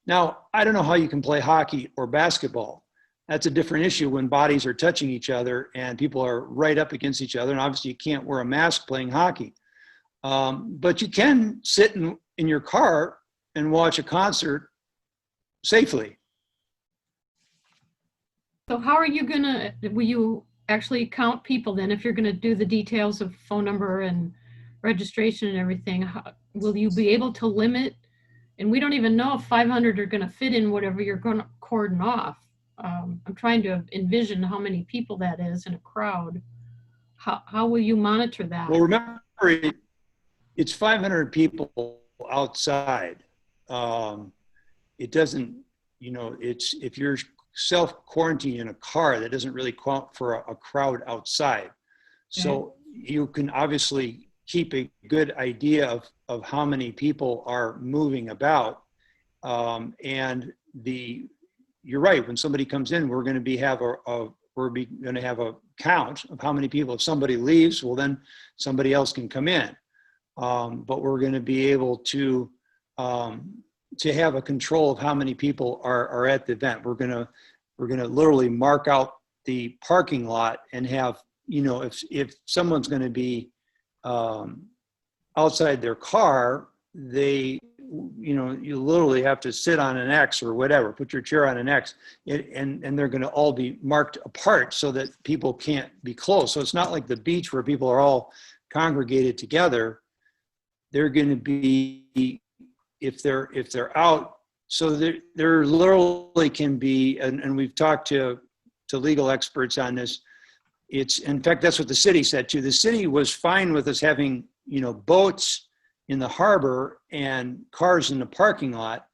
now I don't know how you can play hockey or basketball. That's a different issue when bodies are touching each other and people are right up against each other. And obviously you can't wear a mask playing hockey. But you can sit in your car and watch a concert safely. So how are you will you actually count people then, if you're gonna do the details of phone number and registration and everything? Will you be able to limit? And we don't even know if 500 are gonna fit in whatever you're gonna cordon off. I'm trying to envision how many people that is in a crowd. How will you monitor that? Well, remember, it's 500 people outside. It doesn't, you know, if you're self-quarantined in a car, that doesn't really count for a crowd outside. So you can obviously keep a good idea of how many people are moving about. And you're right, when somebody comes in, we're going to have a count of how many people. If somebody leaves, well, then somebody else can come in. But we're going to be able to have a control of how many people are at the event. We're going to literally mark out the parking lot and have, you know, if someone's going to be outside their car, you know, you literally have to sit on an X or whatever, put your chair on an X, and they're going to all be marked apart so that people can't be close. So it's not like the beach where people are all congregated together. They're going to be, if they're out, so there literally can be, and we've talked to legal experts on this. In fact, that's what the city said too. The city was fine with us having, you know, boats in the harbor and cars in the parking lot.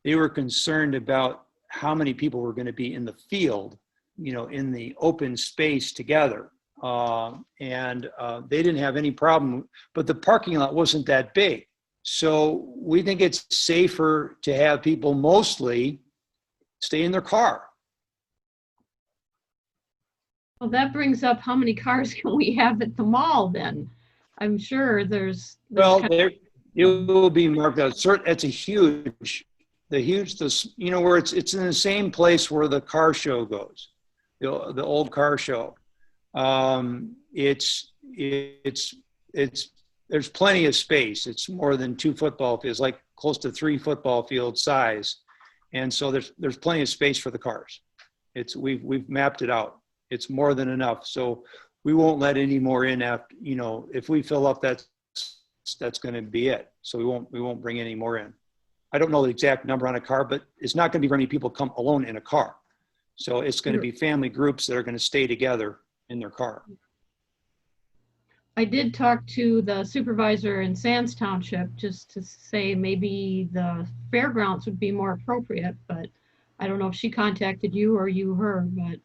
They were concerned about how many people were going to be in the field, you know, in the open space together. And they didn't have any problem, but the parking lot wasn't that big. So we think it's safer to have people mostly stay in their car. Well, that brings up how many cars can we have at the mall then? I'm sure there's Well, it will be marked out. It's you know, where it's in the same place where the car show goes, the old car show. There's plenty of space. It's more than 2 football fields, like close to 3 football field size. And so there's plenty of space for the cars. We've mapped it out. It's more than enough. So we won't let any more in after, you know, if we fill up, that's going to be it. So we won't bring any more in. I don't know the exact number on a car, but it's not going to be very many people come alone in a car. So it's going to be family groups that are going to stay together in their car. I did talk to the supervisor in Sands Township just to say maybe the fairgrounds would be more appropriate, but I don't know if she contacted you or you her, but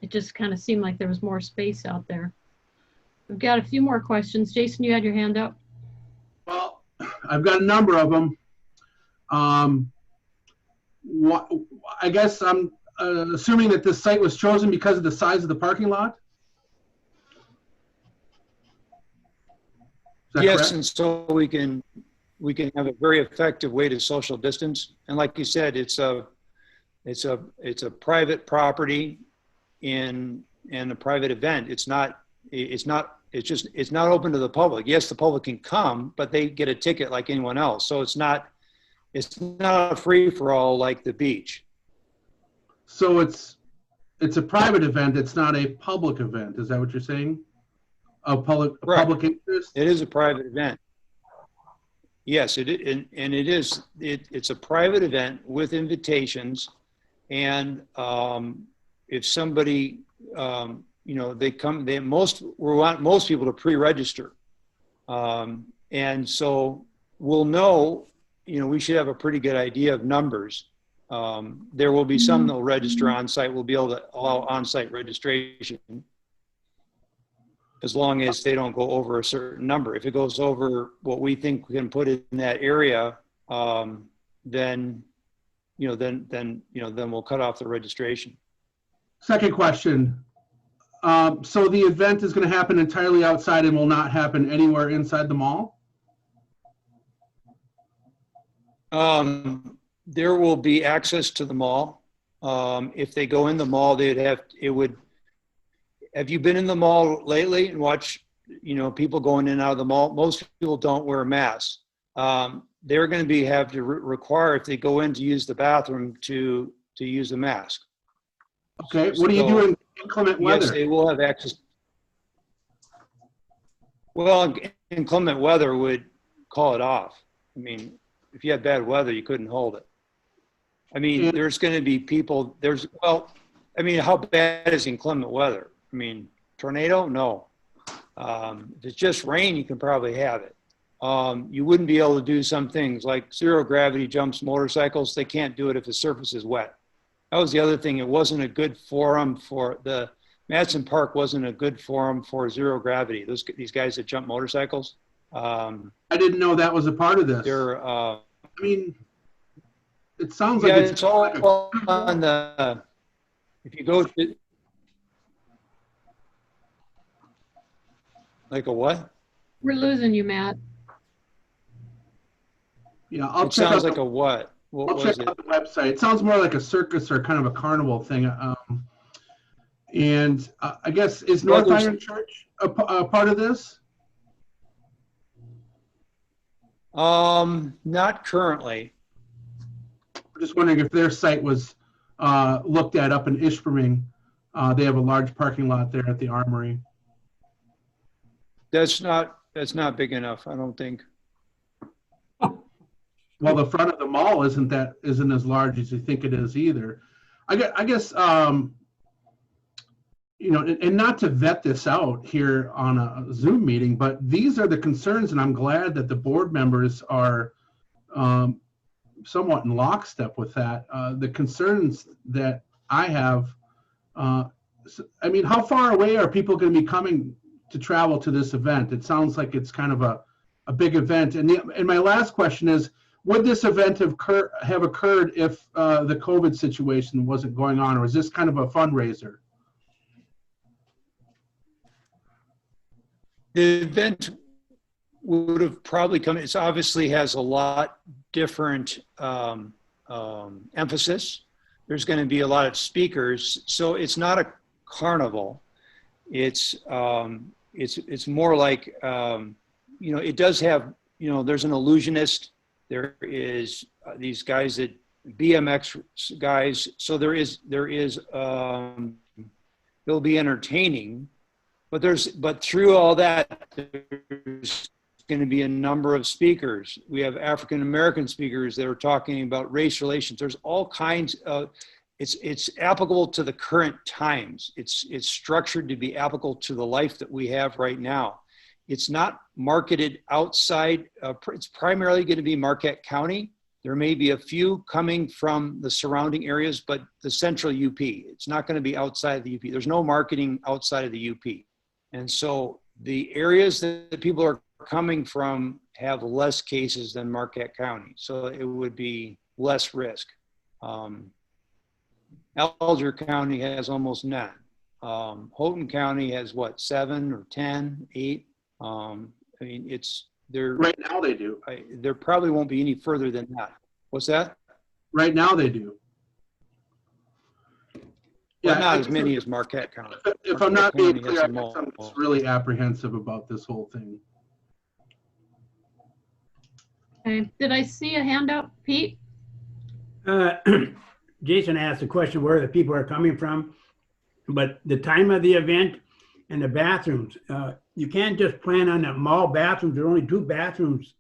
it just kind of seemed like there was more space out there. We've got a few more questions. Jason, you had your hand up. Well, I've got a number of them. I guess I'm assuming that this site was chosen because of the size of the parking lot? Is that Yes, correct? and so we can have a very effective way to social distance. And like you said, it's a private property in a private event. It's not open to the public. Yes, the public can come, but they get a ticket like anyone else. So it's not a free for all like the beach. So it's a private event. It's not a public event. Is that what you're saying? Public interest? It is a private event. Yes, it's a private event with invitations. And if somebody, they come, we want most people to pre-register. And so we'll know, we should have a pretty good idea of numbers. There will be some that will register on site. We'll be able to allow on-site registration as long as they don't go over a certain number. If it goes over what we think we can put in that area, then we'll cut off the registration. Second question. So the event is going to happen entirely outside and will not happen anywhere inside the mall? There will be access to the mall. If they go in the mall, have you been in the mall lately and watched, people going in and out of the mall? Most people don't wear masks. They're going to have to require, if they go in to use the bathroom, to use a mask. Okay, what do you do in inclement weather? Yes, they will have access. Well, inclement weather would call it off. I mean, if you had bad weather, you couldn't hold it. I mean, there's going to be people, how bad is inclement weather? I mean, tornado? No. If it's just rain, you can probably have it. You wouldn't be able to do some things like zero gravity jumps, motorcycles. They can't do it if the surface is wet. That was the other thing. It wasn't a good forum for Madison Park wasn't a good forum for zero gravity. These guys that jump motorcycles. I didn't know that was a part of this. It sounds like it's all on the, if you go to, like a what? We're losing you, Matt. Yeah, I'll it check sounds out like a what? I'll check out the website. It sounds more like a circus or kind of a carnival thing. And I guess, is North Iron Church a part of this? Not currently. I'm just wondering if their site was looked at up in Ishpeming. They have a large parking lot there at the Armory. That's not big enough, I don't think. Well, the front of the mall isn't as large as you think it is either. I guess and not to vet this out here on a Zoom meeting, but these are the concerns, and I'm glad that the board members are somewhat in lockstep with that. The concerns that I have, how far away are people going to be coming to travel to this event? It sounds like it's kind of a big event. And my last question is, would this event have occurred if the COVID situation wasn't going on, or is this kind of a fundraiser? The event would have probably come, it obviously has a lot different emphasis. There's going to be a lot of speakers. So it's not a carnival. It's more like, it does have, there's an illusionist. There is these guys that BMX guys. So it'll be entertaining, but through all that, there's going to be a number of speakers. We have African-American speakers that are talking about race relations. There's all kinds of, it's applicable to the current times. It's structured to be applicable to the life that we have right now. It's not marketed outside. It's primarily going to be Marquette County. There may be a few coming from the surrounding areas, but the central UP. It's not going to be outside of the UP. There's no marketing outside of the UP. And so the areas that people are coming from have less cases than Marquette County. So it would be less risk. Alger County has almost none. Houghton County has what, 7 or 10, 8? I mean, it's there. Right now they do. There probably won't be any further than that. What's that? Right now they do. Well, not as many as Marquette County. If I'm not being Marquette County clear, has I'm them all. just really apprehensive about this whole thing. Okay, did I see a hand up, Pete? Jason asked the question where the people are coming from, but the time of the event and the bathrooms, you can't just plan on the mall bathrooms. There are only 2 bathrooms.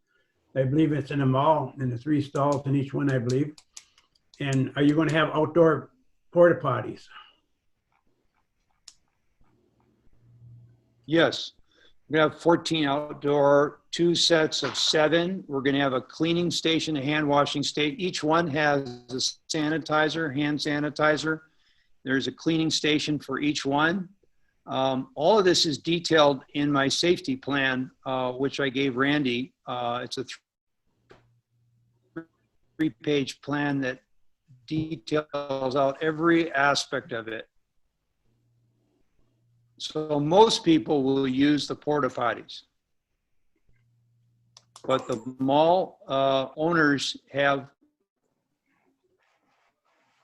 I believe it's in the mall, and the 3 stalls in each one, I believe. And are you going to have outdoor porta potties? Yes. We're going to have 14 outdoor, 2 sets of 7. We're going to have a cleaning station, a hand washing station. Each one has a sanitizer, hand sanitizer. There's a cleaning station for each one. All of this is detailed in my safety plan, which I gave Randy. It's a 3-page plan that details out every aspect of it. So most people will use the porta potties, but the mall owners have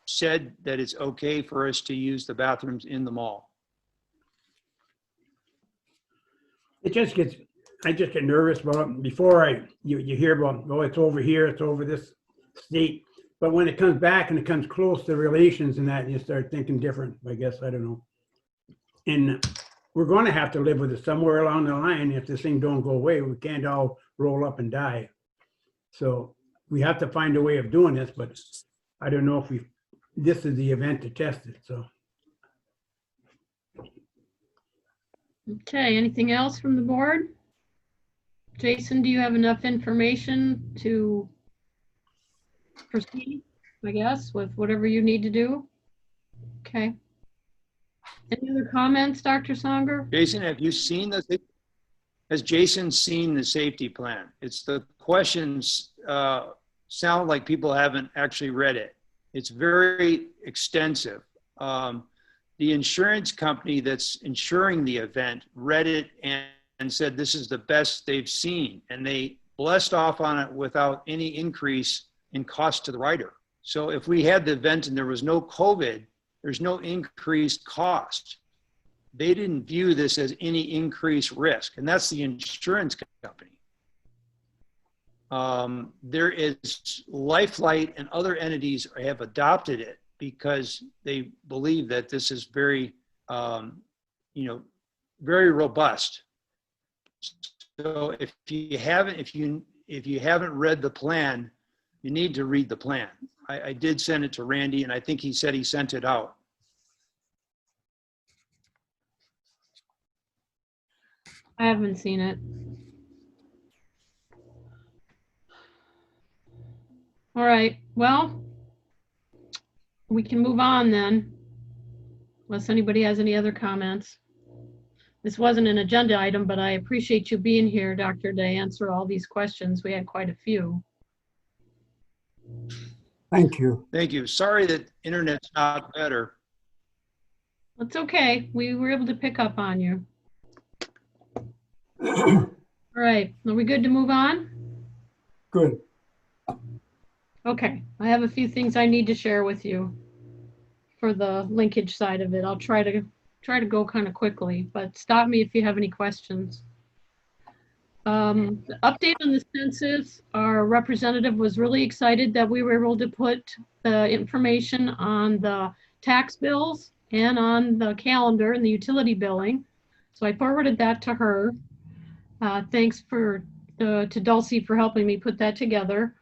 said that it's okay for us to use the bathrooms in the mall. It just gets, I just get nervous about it. Before you hear about, oh, it's over here, it's over this state. But when it comes back and it comes close to relations and that, you start thinking different, I guess, I don't know. And we're going to have to live with it somewhere along the line. If this thing don't go away, we can't all roll up and die. So we have to find a way of doing this, but I don't know if this is the event to test it, so. Okay, anything else from the board? Jason, do you have enough information to proceed, I guess, with whatever you need to do? Okay. Any other comments, Dr. Songer? Jason, have you seen the, has Jason seen the safety plan? It's the questions sound like people haven't actually read it. It's very extensive. The insurance company that's insuring the event read it and said this is the best they've seen, and they blessed off on it without any increase in cost to the rider. So if we had the event and there was no COVID, there's no increased cost. They didn't view this as any increased risk, and that's the insurance company. There is Lifelight and other entities have adopted it because they believe that this is very, very robust. So if you haven't read the plan, you need to read the plan. I did send it to Randy, and I think he said he sent it out. I haven't seen it. All right, well, we can move on then, unless anybody has any other comments. This wasn't an agenda item, but I appreciate you being here, Doctor, to answer all these questions. We had quite a few. Thank you. Thank you. Sorry that internet's not better. It's okay. We were able to pick up on you. All right, are we good to move on? Good. Okay, I have a few things I need to share with you for the linkage side of it. I'll try to go kind of quickly, but stop me if you have any questions. The update on the census, our representative was really excited that we were able to put the information on the tax bills and on the calendar and the utility billing. So I forwarded that to her. Thanks to Dulcie for helping me put that together.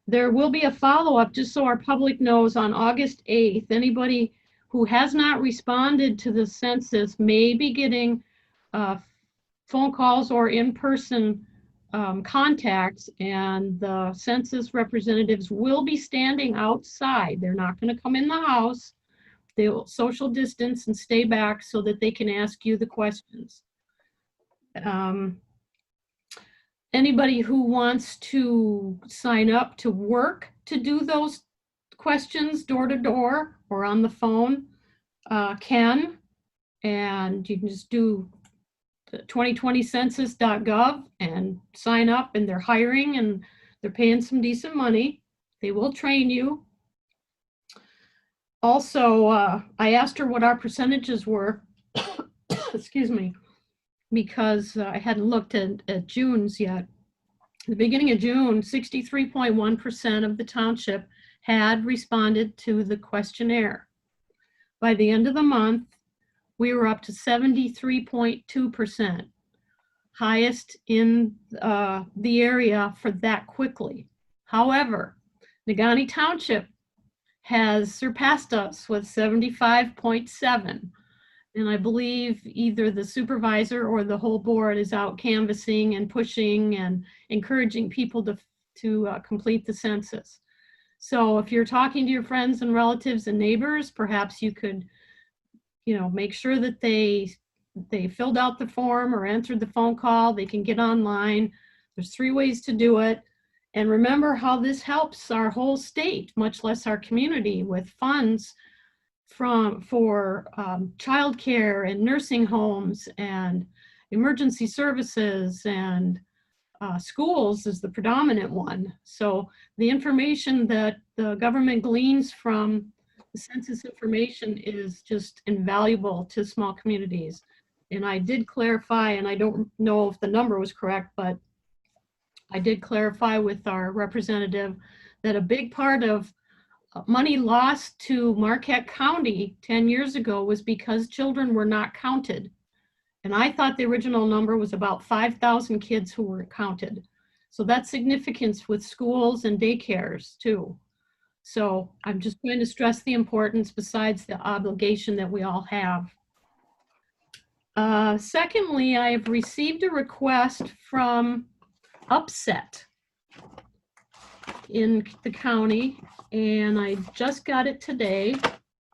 There will be a follow-up, just so our public knows, on August 8th. Anybody who has not responded to the census may be getting phone calls or in-person contacts, and the census representatives will be standing outside. They're not going to come in the house. They will social distance and stay back so that they can ask you the questions. Anybody who wants to sign up to work to do those questions door to door or on the phone can, and you can just do 2020census.gov and sign up, and they're hiring and they're paying some decent money. They will train you. Also, I asked her what our percentages were, excuse me, because I hadn't looked at June's yet. At the beginning of June, 63.1% of the township had responded to the questionnaire. By the end of the month, we were up to 73.2%, highest in the area for that quickly. However, Negaunee Township has surpassed us with 75.7%. And I believe either the supervisor or the whole board is out canvassing and pushing and encouraging people to complete the census. So if you're talking to your friends and relatives and neighbors, perhaps you could, make sure that they filled out the form or answered the phone call. They can get online. There's 3 ways to do it. And remember how this helps our whole state, much less our community, with funds for childcare and nursing homes and emergency services, and schools is the predominant one. So the information that the government gleans from the census information is just invaluable to small communities. And I did clarify, and I don't know if the number was correct, but I did clarify with our representative that a big part of money lost to Marquette County 10 years ago was because children were not counted. And I thought the original number was about 5,000 kids who weren't counted. So that's significance with schools and daycares too. So I'm just going to stress the importance besides the obligation that we all have. Secondly, I have received a request from Upset in the county, and I just got it today.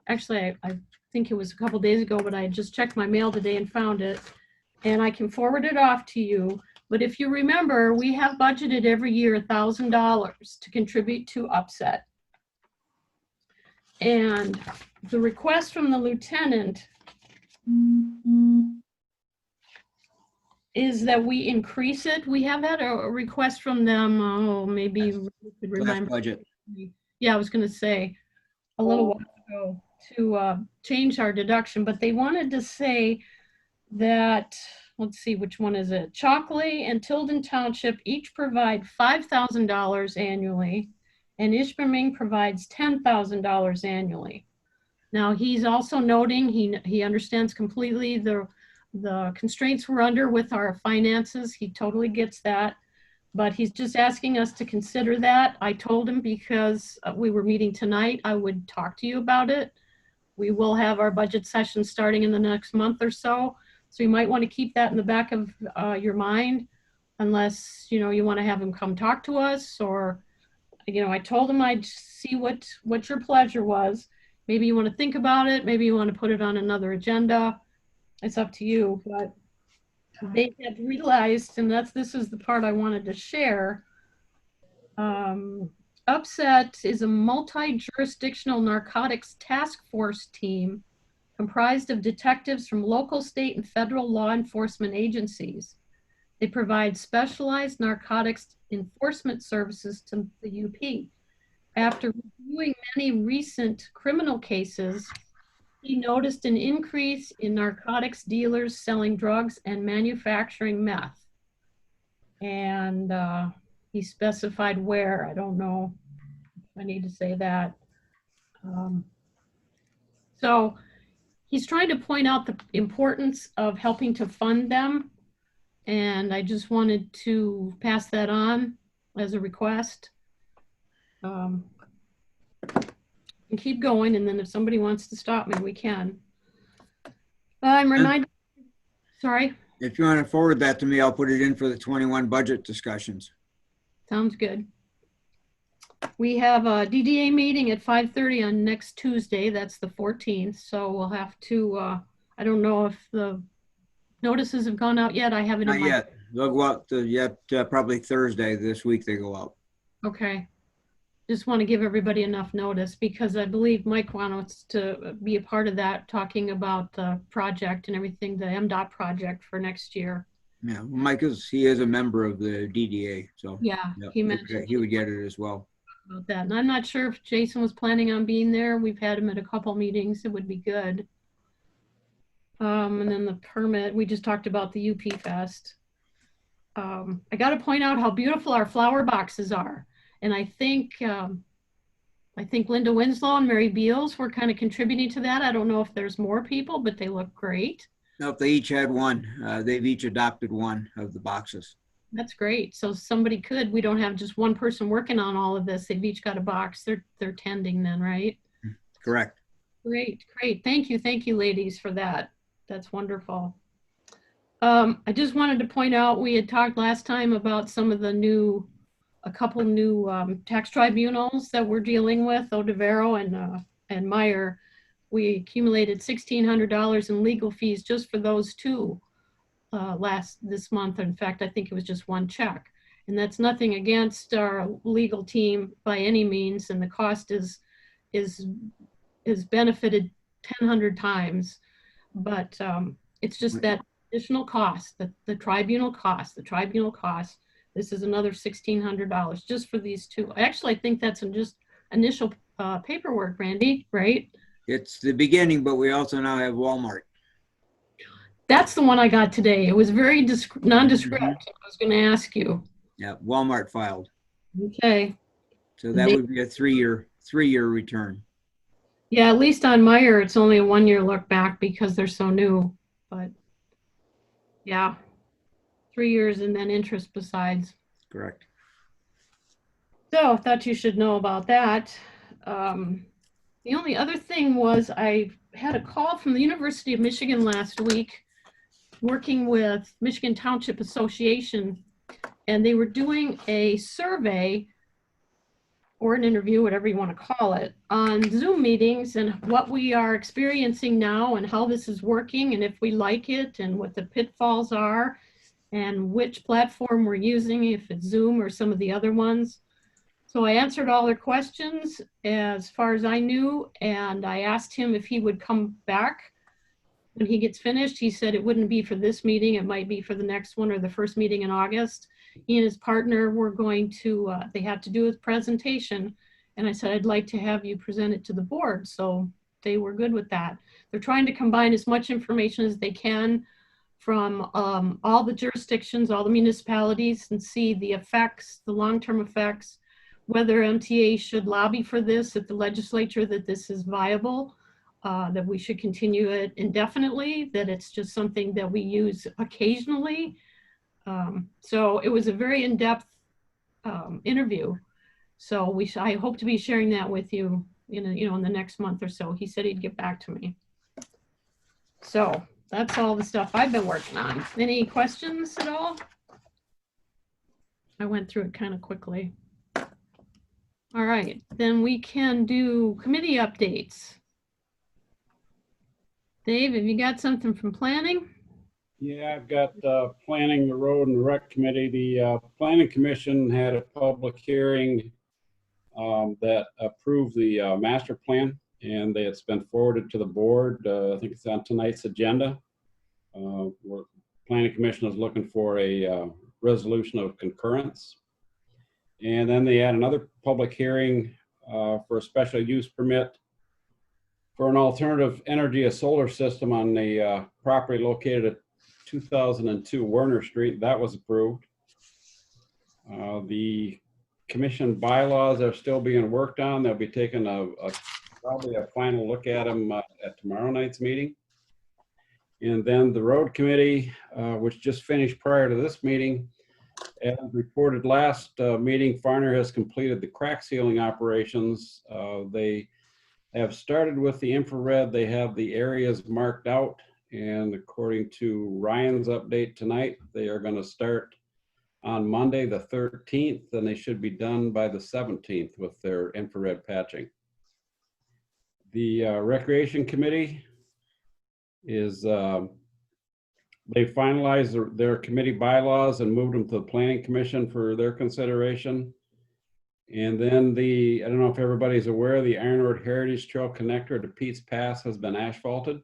Actually, I think it was a couple days ago, but I just checked my mail today and found it, and I can forward it off to you. But if you remember, we have budgeted every year $1,000 to contribute to Upset. And the request from the lieutenant is that we increase it. We have had a request from them, maybe you could remind me. Budget. Yeah, I was going to say a little while ago to change our deduction, but they wanted to say that, let's see, which one is it? Chalkley and Tilden Township each provide $5,000 annually, and Ishpeming provides $10,000 annually. Now, he's also noting he understands completely the constraints we're under with our finances. He totally gets that, but he's just asking us to consider that. I told him because we were meeting tonight, I would talk to you about it. We will have our budget session starting in the next month or so. So you might want to keep that in the back of your mind, unless, you want to have him come talk to us, or, I told him I'd see what your pleasure was. Maybe you want to think about it. Maybe you want to put it on another agenda. It's up to you, but they had realized, and this is the part I wanted to share. Upset is a multi-jurisdictional narcotics task force team comprised of detectives from local, state, and federal law enforcement agencies. They provide specialized narcotics enforcement services to the UP. After reviewing many recent criminal cases, he noticed an increase in narcotics dealers selling drugs and manufacturing meth. And he specified where. I don't know if I need to say that. So he's trying to point out the importance of helping to fund them. And I just wanted to pass that on as a request. And keep going, and then if somebody wants to stop me, we can. I'm reminded, sorry, If you want to forward that to me, I'll put it in for the 21 budget discussions. sounds good. We have a DDA meeting at 5:30 on next Tuesday. That's the 14th. So we'll have to, I don't know if the notices have gone out yet. I haven't. Not yet. They'll go out probably Thursday this week they go out. Okay. Just want to give everybody enough notice because I believe Mike wants to be a part of that, talking about the project and everything, the MDOT project for next year. Yeah, Mike he is a member of the DDA, so Yeah, he mentioned he would get it as well. about that. And I'm not sure if Jason was planning on being there. We've had him at a couple meetings. It would be good. And then the permit, we just talked about the UP Fest. I got to point out how beautiful our flower boxes are. And I think Linda Winslow and Mary Beals were kind of contributing to that. I don't know if there's more people, but they look great. Nope, they each had one. They've each adopted one of the boxes. That's great. So somebody could, we don't have just one person working on all of this. They've each got a box. They're tending then, right? Correct. Great, great. Thank you, ladies, for that. That's wonderful. I just wanted to point out, we had talked last time about some of the a couple new tax tribunals that we're dealing with, Odevero and Meyer. We accumulated $1,600 in legal fees just for those two this month. In fact, I think it was just one check. And that's nothing against our legal team by any means. And the cost is benefited 1,000 times. But it's just that additional cost, the tribunal cost. This is another $1,600 just for these two. Actually, I think that's just initial paperwork, Randy, right? It's the beginning, but we also now have Walmart. That's the one I got today. It was very nondescript. I was going to ask you. Yeah, Walmart filed. Okay. So that would be a three-year return. Yeah, at least on Meyer, it's only a 1-year look back because they're so new. But yeah, 3 years and then interest besides. Correct. So I thought you should know about that. The only other thing was I had a call from the University of Michigan last week working with Michigan Township Association, and they were doing a survey or an interview, whatever you want to call it, on Zoom meetings and what we are experiencing now and how this is working and if we like it and what the pitfalls are and which platform we're using, if it's Zoom or some of the other ones. So I answered all their questions as far as I knew, and I asked him if he would come back when he gets finished. He said it wouldn't be for this meeting, it might be for the next one or the first meeting in August. He and his partner were going to, they have to do a presentation, and I said, I'd like to have you present it to the board. So they were good with that. They're trying to combine as much information as they can from all the jurisdictions, all the municipalities, and see the effects, the long-term effects, whether MTA should lobby for this at the legislature, that this is viable, that we should continue it indefinitely, that it's just something that we use occasionally. So it was a very in-depth interview. So I hope to be sharing that with you in the next month or so. He said he'd get back to me. So that's all the stuff I've been working on. Any questions at all? I went through it kind of quickly. All right, then we can do committee updates. Dave, have you got something from planning? Yeah, I've got planning, the road and rec committee. The planning commission had a public hearing that approved the master plan, and it's been forwarded to the board. I think it's on tonight's agenda. Planning commission is looking for a resolution of concurrence. And then they had another public hearing for a special use permit for an alternative energy, a solar system on the property located at 2002 Werner Street. That was approved. The commission bylaws are still being worked on. They'll be taking probably a final look at them at tomorrow night's meeting. And then the road committee, which just finished prior to this meeting, As reported last meeting, Farner has completed the crack sealing operations. They have started with the infrared. They have the areas marked out. And according to Ryan's update tonight, they are going to start on Monday, the 13th, and they should be done by the 17th with their infrared patching. The Recreation Committee is, they finalized their committee bylaws and moved them to the Planning Commission for their consideration. And then I don't know if everybody's aware, the Ironwood Heritage Trail connector to Pete's Pass has been asphalted.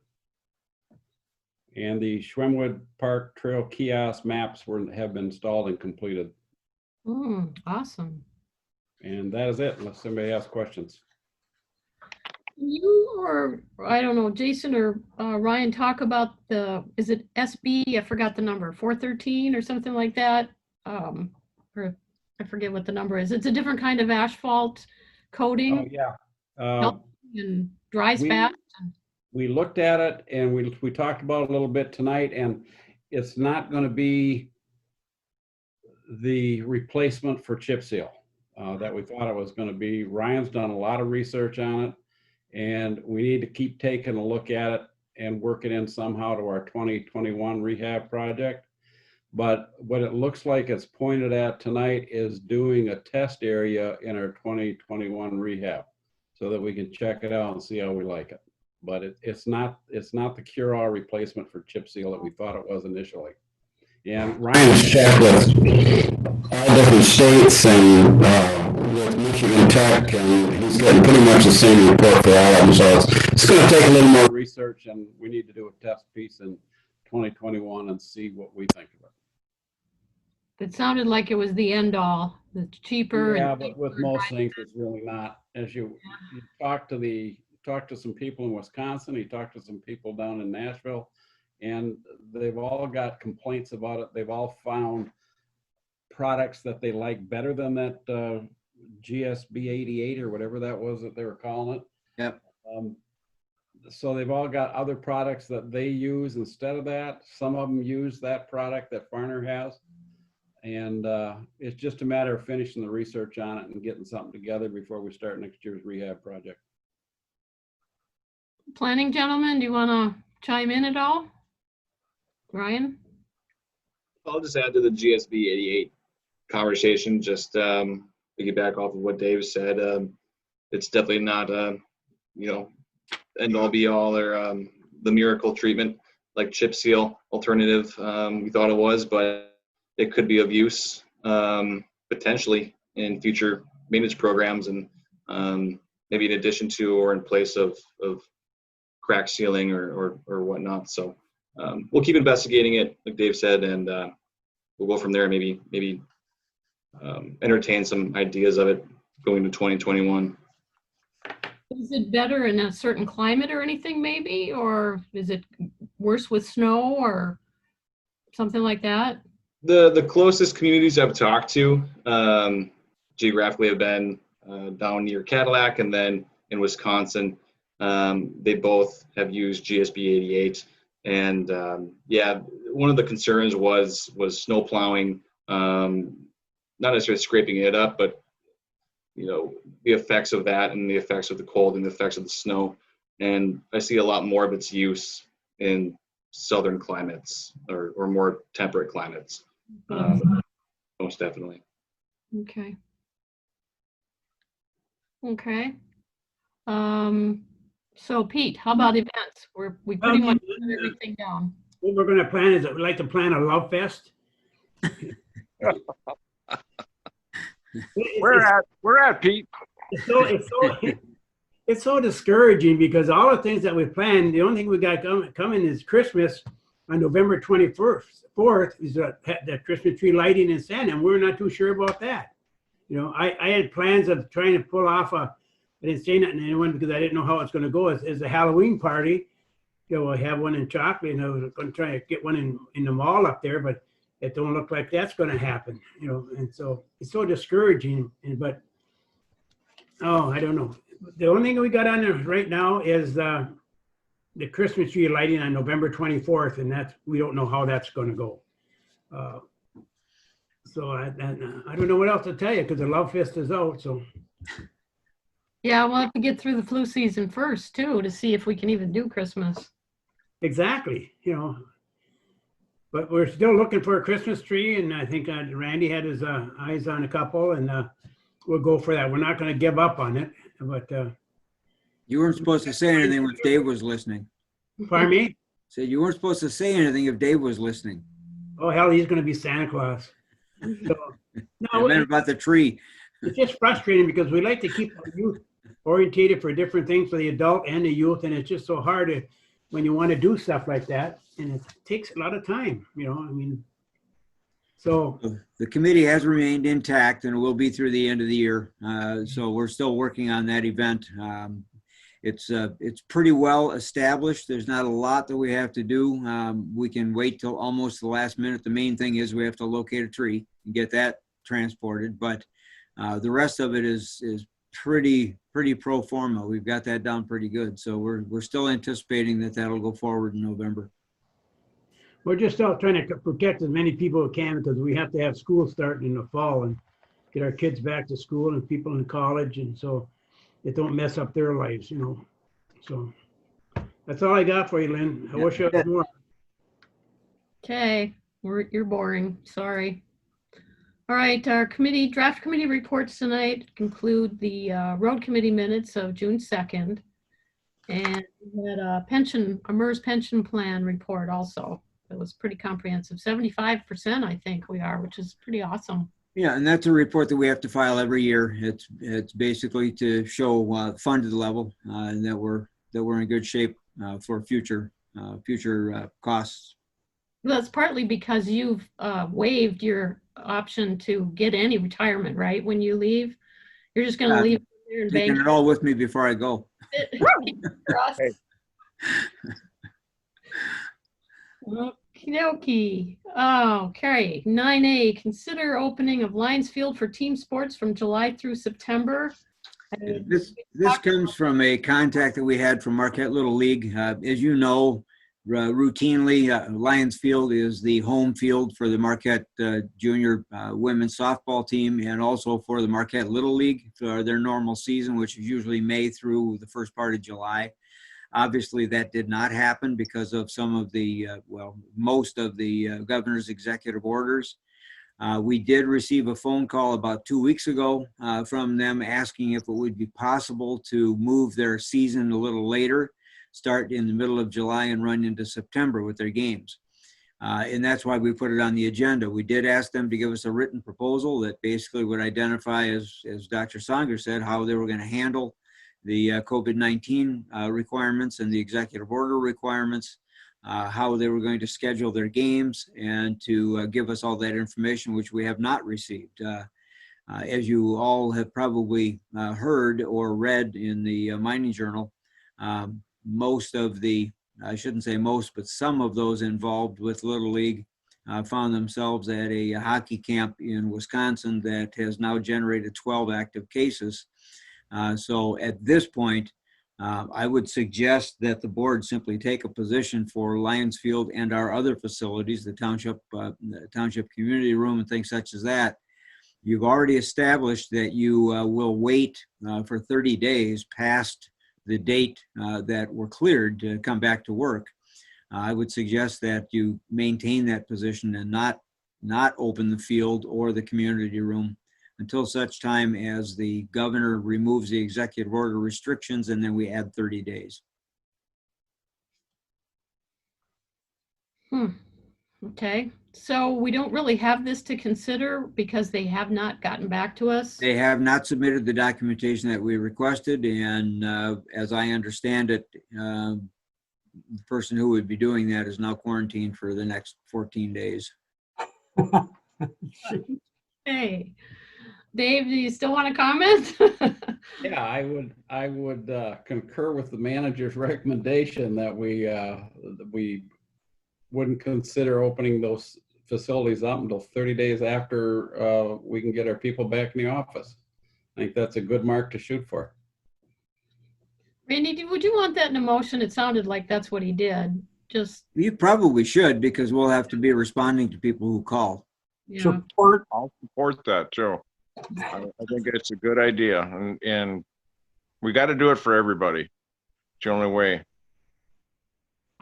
And the Schwemmwood Park Trail kiosk maps have been installed and completed. Awesome. And that is it, unless somebody has questions. You or, I don't know, Jason or Ryan talk about is it SB? I forgot the number, 413 or something like that. Or I forget what the number is. It's a different kind of asphalt coating. Oh, yeah. And dries fast. We looked at it and we talked about it a little bit tonight, and it's not going to be the replacement for chip seal that we thought it was going to be. Ryan's done a lot of research on it, and we need to keep taking a look at it and work it in somehow to our 2021 rehab project. But what it looks like it's pointed at tonight is doing a test area in our 2021 rehab so that we can check it out and see how we like it. But it's not the cure-all replacement for chip seal that we thought it was initially. And Ryan's checked with all different states and with Michigan Tech, and he's getting pretty much the same report for all of them. So it's going to take a little more research, and we need to do a test piece in 2021 and see what we think of it. It sounded like it was the end all. It's cheaper. Yeah, but with most things, it's really not. As you talk to some people in Wisconsin, he talked to some people down in Nashville, and they've all got complaints about it. They've all found products that they like better than that GSB 88 or whatever that was that they were calling it. Yep. So they've all got other products that they use instead of that. Some of them use that product that Farner has. And it's just a matter of finishing the research on it and getting something together before we start next year's rehab project. Planning gentlemen, do you want to chime in at all? Ryan? I'll just add to the GSB 88 conversation, just piggyback off of what Dave said. It's definitely not, end all be all or the miracle treatment like chip seal alternative we thought it was, but it could be of use potentially in future maintenance programs and maybe in addition to or in place of crack sealing or whatnot. So we'll keep investigating it, like Dave said, and we'll go from there. Maybe entertain some ideas of it going to 2021. Is it better in a certain climate or anything maybe, or is it worse with snow or something like that? The closest communities I've talked to geographically have been down near Cadillac and then in Wisconsin. They both have used GSB 88, and yeah, one of the concerns was snow plowing, not necessarily scraping it up, but the effects of that and the effects of the cold and the effects of the snow. And I see a lot more of its use in southern climates or more temperate climates, most definitely. Okay. So Pete, how about events? We pretty much put everything down. What we're going to plan is that we'd like to plan a love fest. We're at Pete. It's so discouraging because all the things that we planned, the only thing we got coming is Christmas on November 4th is the Christmas tree lighting in Santa, and we're not too sure about that. I had plans of trying to pull off I didn't say nothing to anyone because I didn't know how it's going to go. As a Halloween party, we'll have one in Chocolate, and I was going to try to get one in the mall up there, but it don't look like that's going to happen, and so it's so discouraging. But I don't know. The only thing we got on there right now is the Christmas tree lighting on November 24th, and we don't know how that's going to go. So I don't know what else to tell you because the Love Fest is out, so. Yeah, we'll have to get through the flu season first too, to see if we can even do Christmas. Exactly, but we're still looking for a Christmas tree, and I think Randy had his eyes on a couple, and we'll go for that. We're not going to give up on it, but You weren't supposed to say anything if Dave was listening. pardon me? Said you weren't supposed to say anything if Dave was listening. Oh, hell, he's going to be Santa Claus. So, I no, meant about the tree. it's just frustrating because we like to keep our youth orientated for different things for the adult and the youth, and it's just so hard when you want to do stuff like that, and it takes a lot of time, so. The committee has remained intact and will be through the end of the year. So we're still working on that event. It's pretty well established. There's not a lot that we have to do. We can wait till almost the last minute. The main thing is we have to locate a tree and get that transported. But the rest of it is pretty pro forma. We've got that down pretty good. So we're still anticipating that that'll go forward in November. We're just still trying to protect as many people as we can because we have to have school starting in the fall and get our kids back to school and people in college, and so it don't mess up their lives, So that's all I got for you, Lynn. I wish I had more. Okay, you're boring. Sorry. All right, our draft committee reports tonight conclude the road committee minutes of June 2nd. And we had a MERS pension plan report also. It was pretty comprehensive. 75%, I think we are, which is pretty awesome. Yeah, and that's a report that we have to file every year. It's basically to show funded level and that we're in good shape for future costs. Well, that's partly because you've waived your option to get any retirement, right? When you leave, you're just going to leave it there and taking bank it all with me before I go. Okie dokie. Oh, Carrie, 9A, consider opening of Lions Field for team sports from July through September. This comes from a contact that we had from Marquette Little League. As you know, routinely, Lions Field is the home field for the Marquette junior women's softball team and also for the Marquette Little League for their normal season, which is usually May through the first part of July. Obviously, that did not happen because of some of the, most of the governor's executive orders. We did receive a phone call about 2 weeks ago from them asking if it would be possible to move their season a little later, start in the middle of July and run into September with their games. And that's why we put it on the agenda. We did ask them to give us a written proposal that basically would identify, as Dr. Sanger said, how they were going to handle the COVID-19 requirements and the executive order requirements, how they were going to schedule their games, and to give us all that information, which we have not received. As you all have probably heard or read in the Mining Journal, most of the, I shouldn't say most, but some of those involved with Little League found themselves at a hockey camp in Wisconsin that has now generated 12 active cases. So at this point, I would suggest that the board simply take a position for Lions Field and our other facilities, the township community room and things such as that. You've already established that you will wait for 30 days past the date that we're cleared to come back to work. I would suggest that you maintain that position and not open the field or the community room until such time as the governor removes the executive order restrictions, and then we add 30 days. Okay, so we don't really have this to consider because they have not gotten back to us. They have not submitted the documentation that we requested, and as I understand it, the person who would be doing that is now quarantined for the next 14 days. Hey. Dave, do you still want to comment? Yeah, I would concur with the manager's recommendation that we wouldn't consider opening those facilities up until 30 days after we can get our people back in the office. I think that's a good mark to shoot for. Randy, would you want that in a motion? It sounded like that's what he did. You probably should, because we'll have to be responding to people who call. Yeah. Support. I'll support that too. I think it's a good idea, and we got to do it for everybody. It's the only way.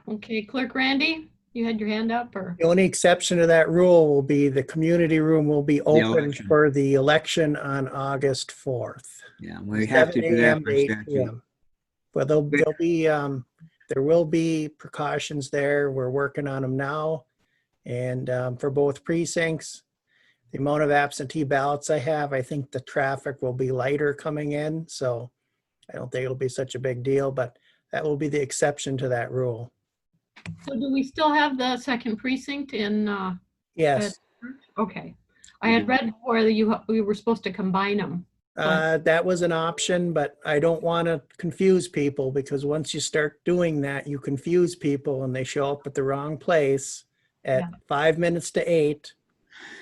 Okay, Clerk Randy, you had your hand up, or? The only exception to that rule will be the community room will be open election. for the election on August 4th. Yeah, we have to 7 do that a.m. for to 8 statute. p.m. Well, there'll be, there will be precautions there. We're working on them now. And for both precincts, the amount of absentee ballots I have, I think the traffic will be lighter coming in. So I don't think it'll be such a big deal, but that will be the exception to that rule. So do we still have the second precinct in? Yes. Okay. I had read where we were supposed to combine them. That was an option, but I don't want to confuse people, because once you start doing that, you confuse people and they show up at the wrong place at 5 minutes to 8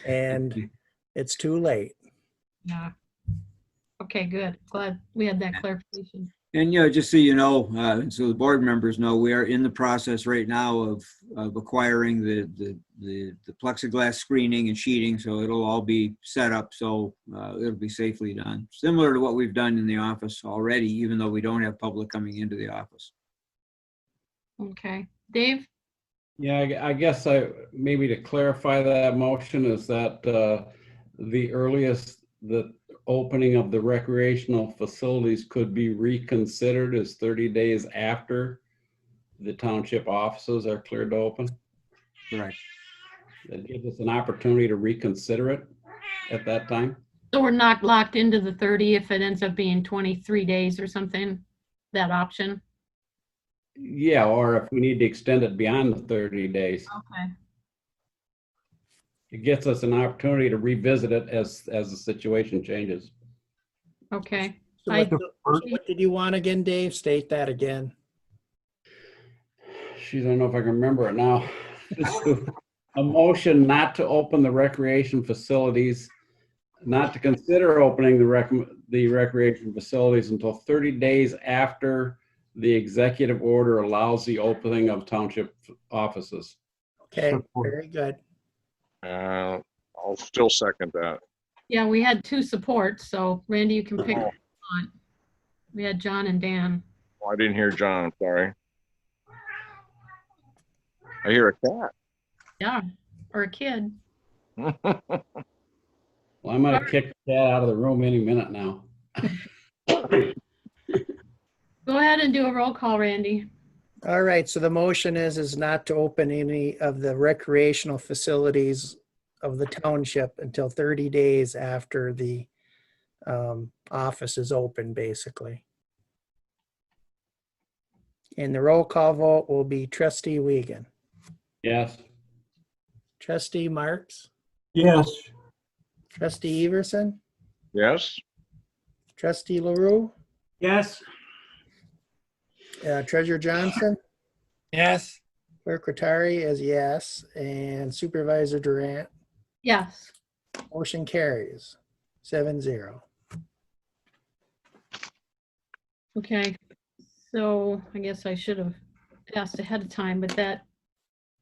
and it's too late. Yeah. Okay, good. Glad we had that clarification. And, just so you know, so the board members know, we are in the process right now of acquiring the plexiglass screening and sheeting, so it'll all be set up, so it'll be safely done. Similar to what we've done in the office already, even though we don't have public coming into the office. Okay. Dave? Yeah, I guess maybe to clarify that motion is that the earliest the opening of the recreational facilities could be reconsidered is 30 days after the township offices are cleared to open. Right. That gives us an opportunity to reconsider it at that time. So we're not locked into the 30 if it ends up being 23 days or something, that option? Yeah, or if we need to extend it beyond the 30 days. Okay. It gets us an opportunity to revisit it as the situation changes. Okay. So what did you want again, Dave? State that again. Jeez, I don't know if I can remember it now. A motion not to open the recreation facilities, not to consider opening the recreation facilities until 30 days after the executive order allows the opening of township offices. Okay, very good. I'll still second that. Yeah, we had 2 supports, so Randy, you can pick one. We had John and Dan. Oh, I didn't hear John, I'm sorry. I hear a cat. Yeah, or a kid. Well, I'm gonna kick the cat out of the room any minute now. Go ahead and do a roll call, Randy. All right, so the motion is not to open any of the recreational facilities of the township until 30 days after the office is open, basically. And the roll call vote will be Trustee Wiegand. Yes. Trustee Marks. Yes. Trustee Everson. Yes. Trustee LaRue. Yes. Treasurer Johnson. Yes. Clerk Rattari is yes, and Supervisor Durant. Yes. Motion carries 7-0. Okay. So I guess I should have asked ahead of time, but that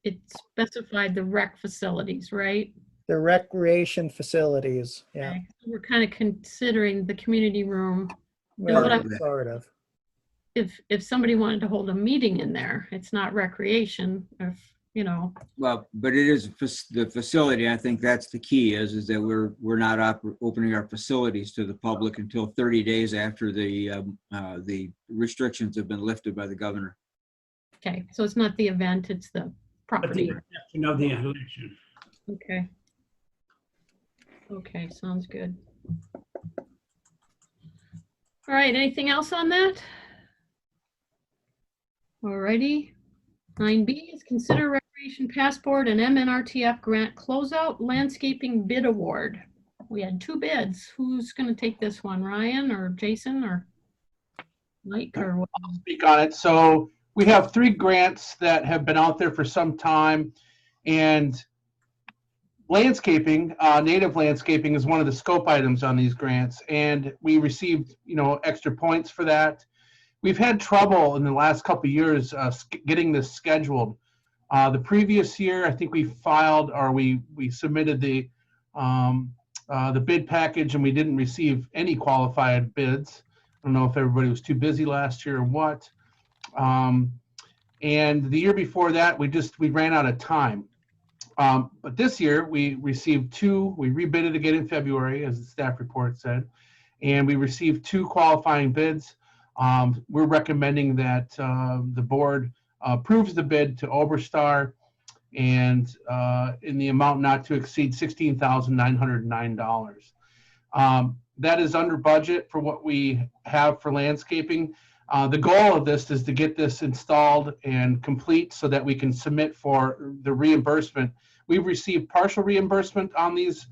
it specified the rec facilities, right? The recreation facilities, yeah. Okay. We're kind of considering the community room. Well, what I- sort of. If somebody wanted to hold a meeting in there, it's not recreation, if, you know. Well, but it is the facility. I think that's the key is that we're not opening our facilities to the public until 30 days after the restrictions have been lifted by the governor. Okay, so it's not the event, it's the But the property. exception of the election. Okay. Okay, sounds good. All right, anything else on that? Alrighty. 9B is consider recreation passport and MNRTF grant closeout landscaping bid award. We had 2 bids. Who's going to take this one, Ryan or Jason or Mike or what? I'll speak on it. So we have 3 grants that have been out there for some time, and landscaping, native landscaping is one of the scope items on these grants, and we received, extra points for that. We've had trouble in the last couple of years getting this scheduled. The previous year, I think we filed or we submitted the the bid package, and we didn't receive any qualified bids. I don't know if everybody was too busy last year or what. And the year before that, we ran out of time. But this year we received two, we rebid it again in February, as the staff report said, and we received two qualifying bids. We're recommending that the board approves the bid to Oberstar and in the amount not to exceed $16,909. That is under budget for what we have for landscaping. The goal of this is to get this installed and complete so that we can submit for the reimbursement. We've received partial reimbursement on these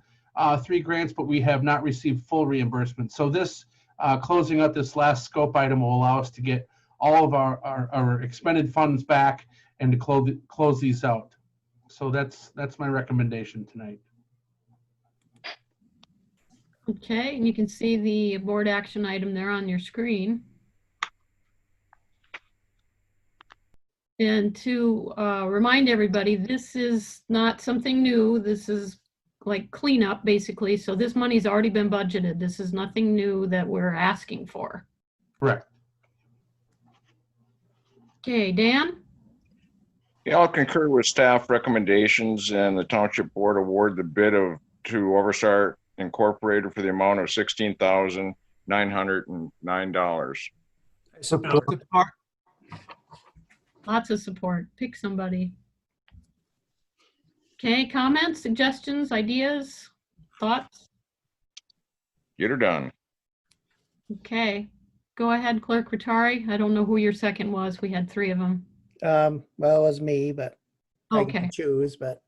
three grants, but we have not received full reimbursement. So this closing out this last scope item will allow us to get all of our expended funds back and to close these out. So that's my recommendation tonight. Okay, and you can see the board action item there on your screen. And to remind everybody, this is not something new. This is like cleanup, basically. So this money's already been budgeted. This is nothing new that we're asking for. Correct. Okay, Dan? Yeah, I'll concur with staff recommendations and the township board award the bid to Oversight Incorporated for the amount of $16,909. Support. Lots of support. Pick somebody. Okay, comments, suggestions, ideas, thoughts? Get her done. Okay, go ahead, Clerk Rattari. I don't know who your second was. We had three of them. Well, it was me, but I Okay, can choose, but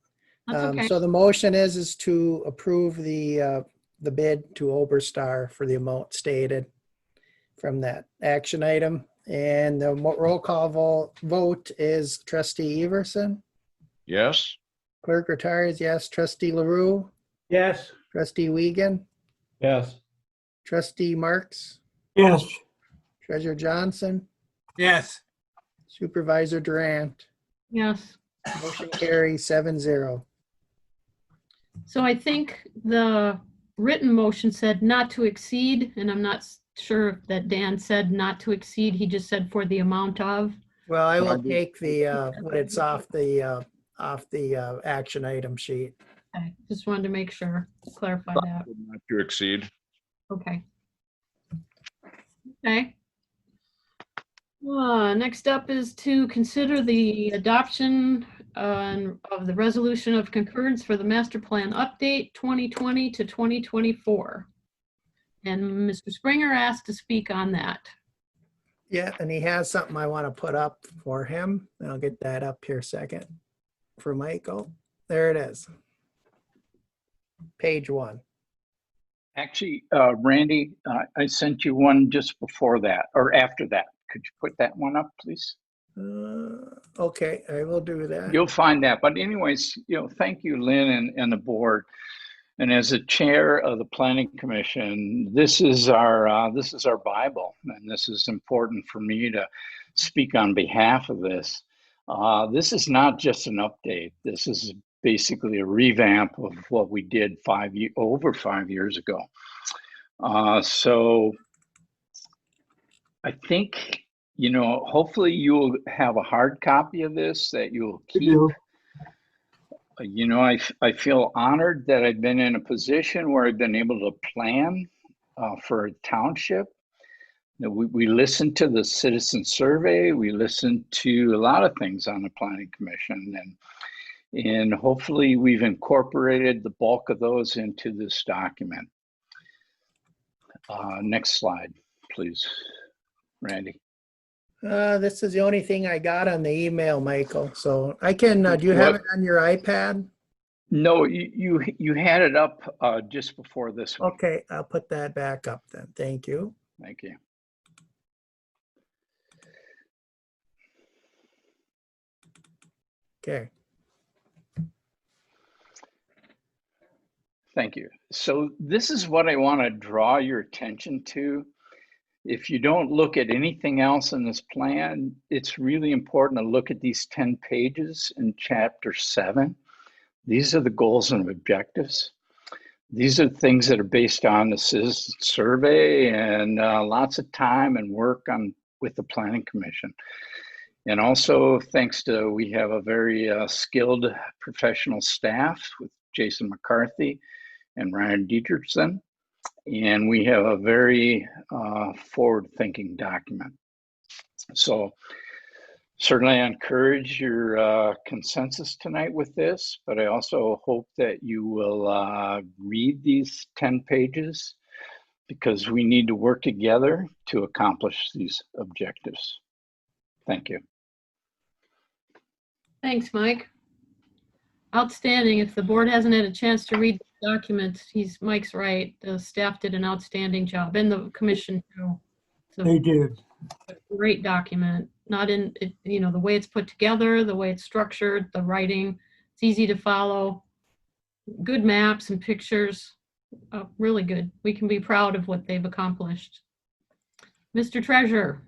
that's okay. so the motion is to approve the bid to Oberstar for the amount stated from that action item. And the roll call vote is Trustee Everson, Yes. Clerk Rattari is yes, Trustee LaRue, Yes. Trustee Wiegand, Yes. Trustee Marks, Yes. Treasurer Johnson, Yes. Supervisor Durant. Yes. Motion carries 7-0. So I think the written motion said not to exceed, and I'm not sure that Dan said not to exceed. He just said for the amount of. Well, I will take the when it's off the action item sheet. Okay, just wanted to make sure, clarify that. Not to exceed. Okay. Okay. Next up is to consider the adoption of the resolution of concurrence for the master plan update 2020 to 2024. And Mr. Springer asked to speak on that. Yeah, and he has something I want to put up for him. And I'll get that up here a second for Michael. There it is. Page 1. Actually, Randy, I sent you one just before that or after that. Could you put that one up, please? Okay, I will do that. You'll find that. But anyways, thank you, Lynn and the board. And as a chair of the Planning Commission, this is our Bible, and this is important for me to speak on behalf of this. This is not just an update. This is basically a revamp of what we did over 5 years ago. So I think, hopefully you'll have a hard copy of this that you'll keep. I feel honored that I've been in a position where I've been able to plan for a township. We listened to the citizen survey. We listened to a lot of things on the Planning Commission, and hopefully we've incorporated the bulk of those into this document. Next slide, please, Randy. This is the only thing I got on the email, Michael. So I can, do you have it on your iPad? No, you had it up just before this one. Okay, I'll put that back up then. Thank you. Thank you. Okay. Thank you. So this is what I want to draw your attention to. If you don't look at anything else in this plan, it's really important to look at these 10 pages in chapter 7. These are the goals and objectives. these are things that are based on the citizen survey and lots of time and work on with the Planning Commission. And also thanks to, we have a very skilled professional staff with Jason McCarthy and Ryan Dietrichson. And we have a very forward-thinking document. So certainly I encourage your consensus tonight with this, but I also hope that you will read these 10 pages because we need to work together to accomplish these objectives. Thank you. Thanks, Mike. Outstanding. If the board hasn't had a chance to read the document, Mike's right. The staff did an outstanding job, and the commission too. They did. A great document. Not in, the way it's put together, the way it's structured, the writing. It's easy to follow. Good maps and pictures. Really good. We can be proud of what they've accomplished. Mr. Treasurer.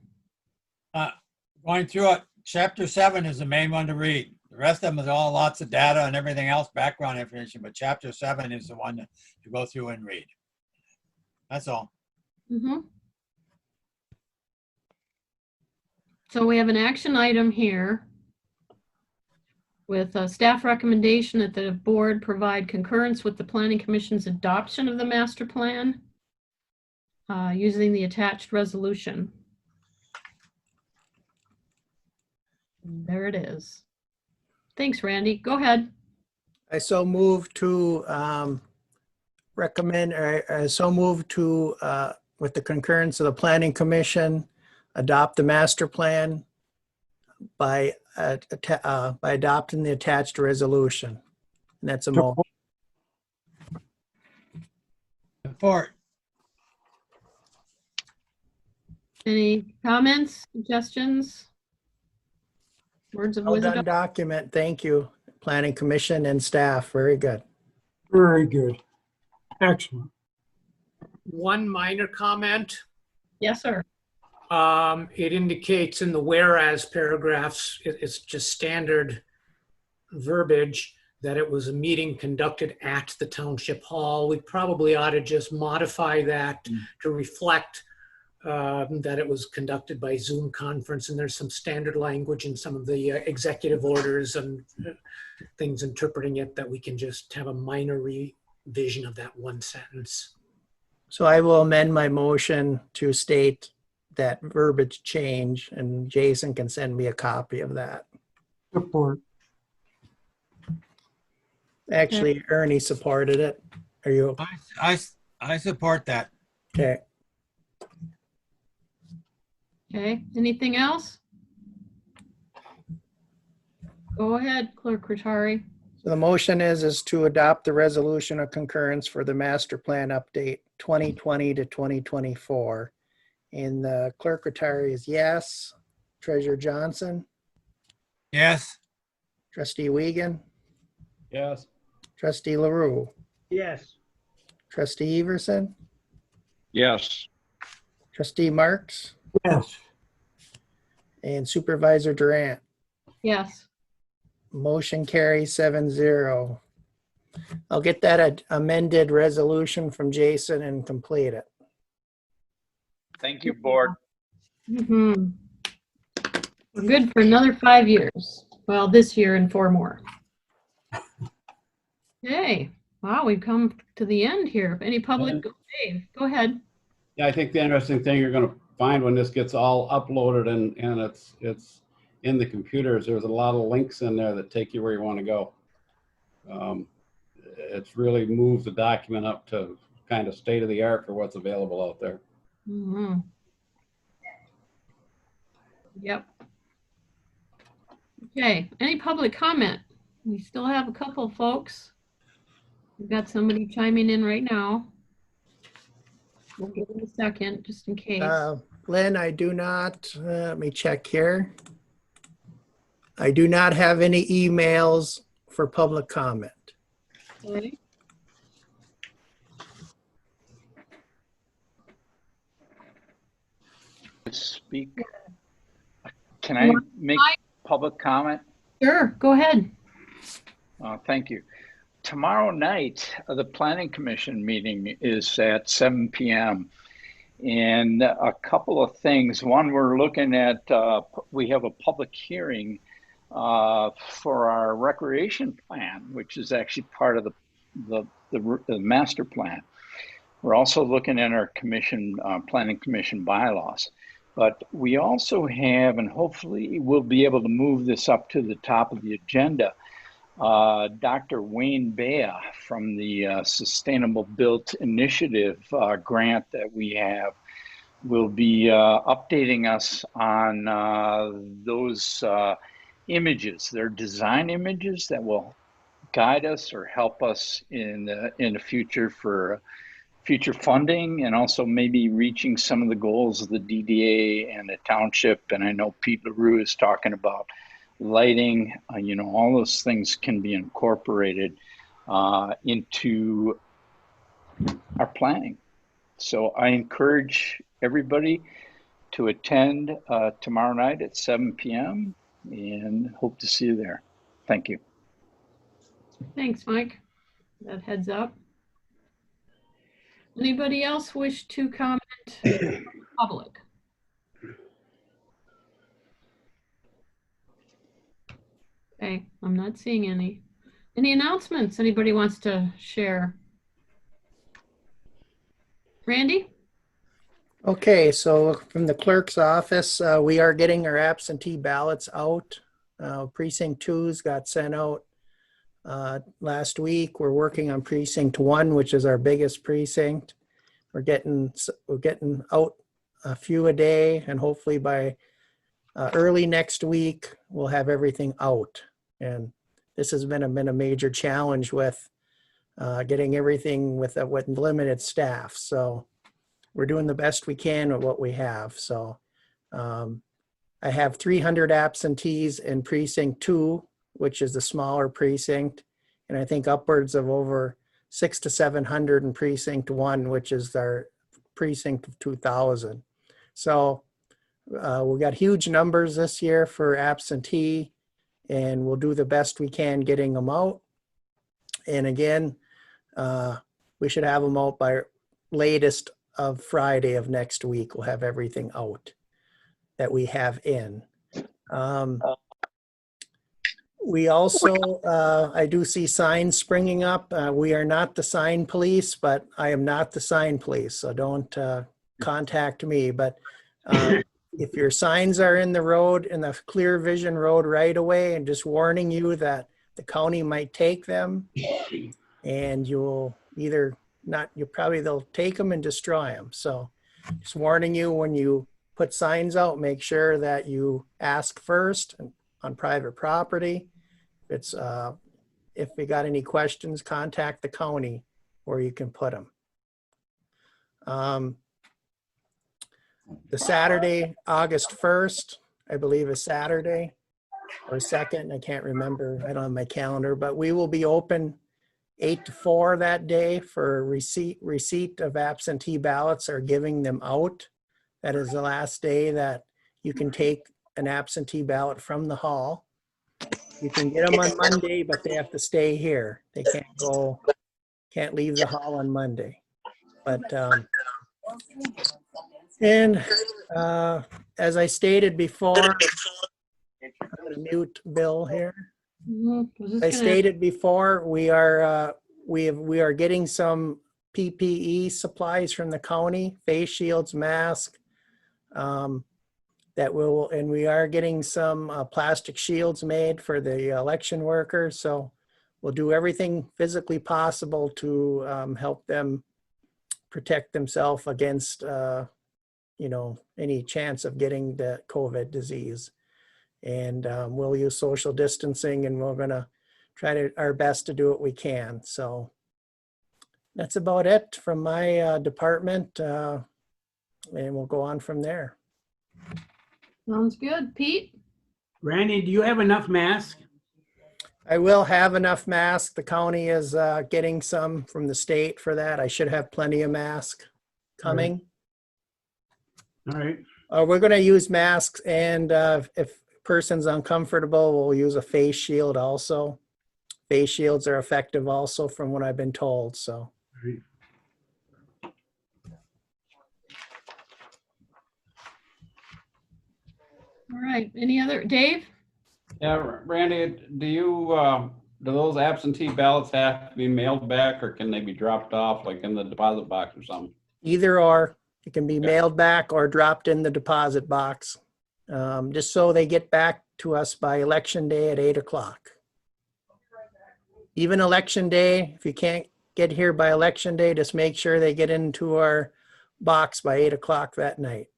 Going through it, chapter 7 is the main one to read. The rest of them is all lots of data and everything else, background information, but chapter 7 is the one to go through and read. That's all. Mm-hmm. So we have an action item here with a staff recommendation that the board provide concurrence with the Planning Commission's adoption of the master plan using the attached resolution. There it is. Thanks, Randy. Go ahead. I so move to recommend, or so move to, with the concurrence of the Planning Commission, adopt the master plan by adopting the attached resolution. And that's a motion. Support. Any comments, suggestions? Words of Well wisdom? done document. Thank you, Planning Commission and staff. Very good. Very good. Excellent. One minor comment. Yes, sir. It indicates in the whereas paragraphs, it's just standard verbiage that it was a meeting conducted at the Township Hall. We probably ought to just modify that to reflect that it was conducted by Zoom conference, and there's some standard language in some of the executive orders and things interpreting it that we can just have a minor revision of that one sentence. So I will amend my motion to state that verbiage change, and Jason can send me a copy of that. Support. Actually, Ernie supported it. Are you? I support that. Okay. Okay, anything else? Go ahead, Clerk Rattari. So the motion is to adopt the resolution of concurrence for the master plan update 2020 to 2024. And the Clerk Rattari is yes. Treasurer Johnson, Yes. Trustee Wiegand, Yes. Trustee LaRue, Yes. Trustee Everson, Yes. Trustee Marks, Yes. and Supervisor Durant. Yes. Motion carries 7-0. I'll get that amended resolution from Jason and complete it. Thank you, board. Mm-hmm. We're good for another 5 years. Well, this year and 4 more. Okay. Wow, we've come to the end here. Any public, Dave, go ahead. Yeah, I think the interesting thing you're going to find when this gets all uploaded and it's in the computers, there's a lot of links in there that take you where you want to go. It's really moved the document up to kind of state of the art for what's available out there. Mm-hmm. Yep. Okay, any public comment? We still have a couple folks. We've got somebody chiming in right now. We'll give it a second, just in case. Lynn, I do not, let me check here. I do not have any emails for public comment. Okay. Speak. Can I make public comment? Sure, go ahead. Thank you. tomorrow night, the Planning Commission meeting is at 7 p.m. And a couple of things. One, we're looking at, we have a public hearing for our recreation plan, which is actually part of the master plan. We're also looking at our commission, planning commission bylaws. But we also have, and hopefully we'll be able to move this up to the top of the agenda, Dr. Wayne Bea from the Sustainable Built Initiative grant that we have will be updating us on those images. They're design images that will guide us or help us in the future for future funding, and also maybe reaching some of the goals of the DDA and the township. And I know Pete LaRue is talking about lighting, you know, all those things can be incorporated into our planning. So I encourage everybody to attend tomorrow night at 7 p.m. and hope to see you there. Thank you. Thanks, Mike. That heads up. Anybody else wish to comment in public? Okay, I'm not seeing any. Any announcements anybody wants to share? Randy? Okay, so from the clerk's office, we are getting our absentee ballots out. Precinct 2's got sent out last week. We're working on precinct 1, which is our biggest precinct. We're getting out a few a day, and hopefully by early next week we'll have everything out. And this has been a major challenge with getting everything with limited staff. So we're doing the best we can with what we have. So I have 300 absentees in precinct 2, which is the smaller precinct. And I think upwards of over 600 to 700 in precinct 1, which is our precinct of 2,000. So we got huge numbers this year for absentee, and we'll do the best we can getting them out. And again, we should have them out by latest of Friday of next week. We'll have everything out that we have in. We also, I do see signs springing up. We are not the sign police, but I am not the sign police, so don't contact me. But if your signs are in the road, in the clear vision road right away, and just warning you that the county might take them, and you'll either not, they'll take them and destroy them. So just warning you, when you put signs out, make sure that you ask first on private property. It's if we got any questions, contact the county where you can put them. The Saturday, August 1st, I believe is Saturday or 2nd. I can't remember. I don't have my calendar, but we will be open 8 to 4 that day for receipt of absentee ballots or giving them out. That is the last day that you can take an absentee ballot from the hall. You can get them on Monday, but they have to stay here. They can't leave the hall on Monday. But as I stated before, I'm going to mute Bill here. I stated before, we are getting some PPE supplies from the county, face shields, masks, and we are getting some plastic shields made for the election workers. So we'll do everything physically possible to help them protect themselves against, any chance of getting the COVID disease. And we'll use social distancing, and we're gonna try our best to do what we can. So that's about it from my department, and we'll go on from there. Sounds good. Pete? Randy, do you have enough masks? I will have enough masks. The county is getting some from the state for that. I should have plenty of masks coming. All right. We're going to use masks, and if person's uncomfortable, we'll use a face shield also. face shields are effective also from what I've been told, so. All right, any other, Dave? Yeah, Randy, do those absentee ballots have to be mailed back or can they be dropped off like in the deposit box or something? Either or, it can be mailed back or dropped in the deposit box, just so they get back to us by election day at 8 o'clock. Even election day, if you can't get here by election day, just make sure they get into our box by 8 o'clock that night.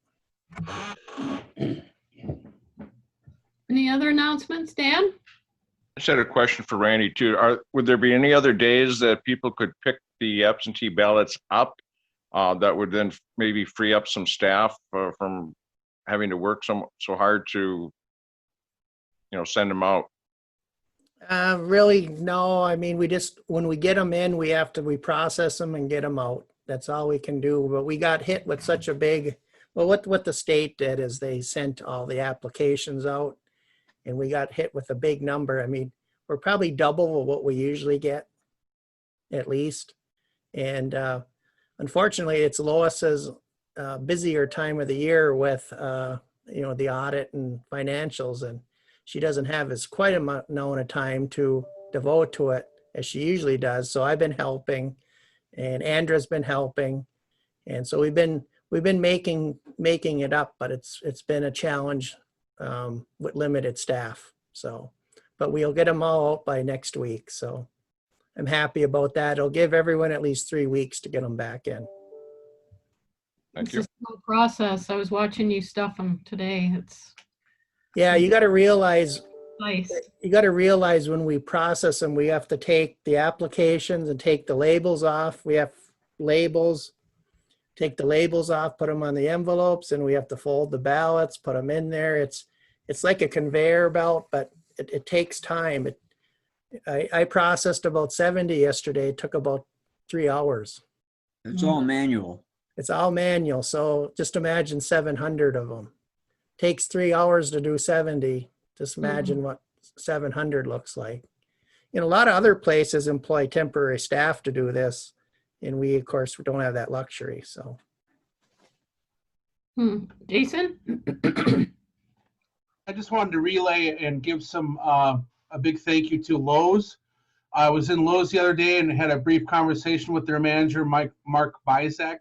Any other announcements, Dan? I just had a question for Randy too. Would there be any other days that people could pick the absentee ballots up that would then maybe free up some staff from having to work so hard to, send them out? Really, no. I mean, when we get them in, we process them and get them out. That's all we can do. But we got hit with such a big, well, what the state did is they sent all the applications out and we got hit with a big number. I mean, we're probably double what we usually get, at least. And unfortunately, it's Lois's busier time of the year with, the audit and financials, and she doesn't have quite amount of time to devote to it as she usually does. So I've been helping, and Andra's been helping, and so we've been making it up, but it's been a challenge with limited staff. So, but we'll get them all out by next week. So I'm happy about that. It'll give everyone at least 3 weeks to get them back in. Thank you. It's a slow process. I was watching you stuff them today. Yeah, you got to realize Nice. You got to realize when we process them, we have to take the applications and take the labels off. We have labels, take the labels off, put them on the envelopes, and we have to fold the ballots, put them in there. It's like a conveyor belt, but it takes time. I processed about 70 yesterday. It took about 3 hours. It's all manual. It's all manual. So just imagine 700 of them. Takes 3 hours to do 70. Just imagine what 700 looks like. A lot of other places employ temporary staff to do this. And we, of course, don't have that luxury. So. Jason? I just wanted to relay and give a big thank you to Lowe's. I was in Lowe's the other day and had a brief conversation with their manager, Mark Bizek,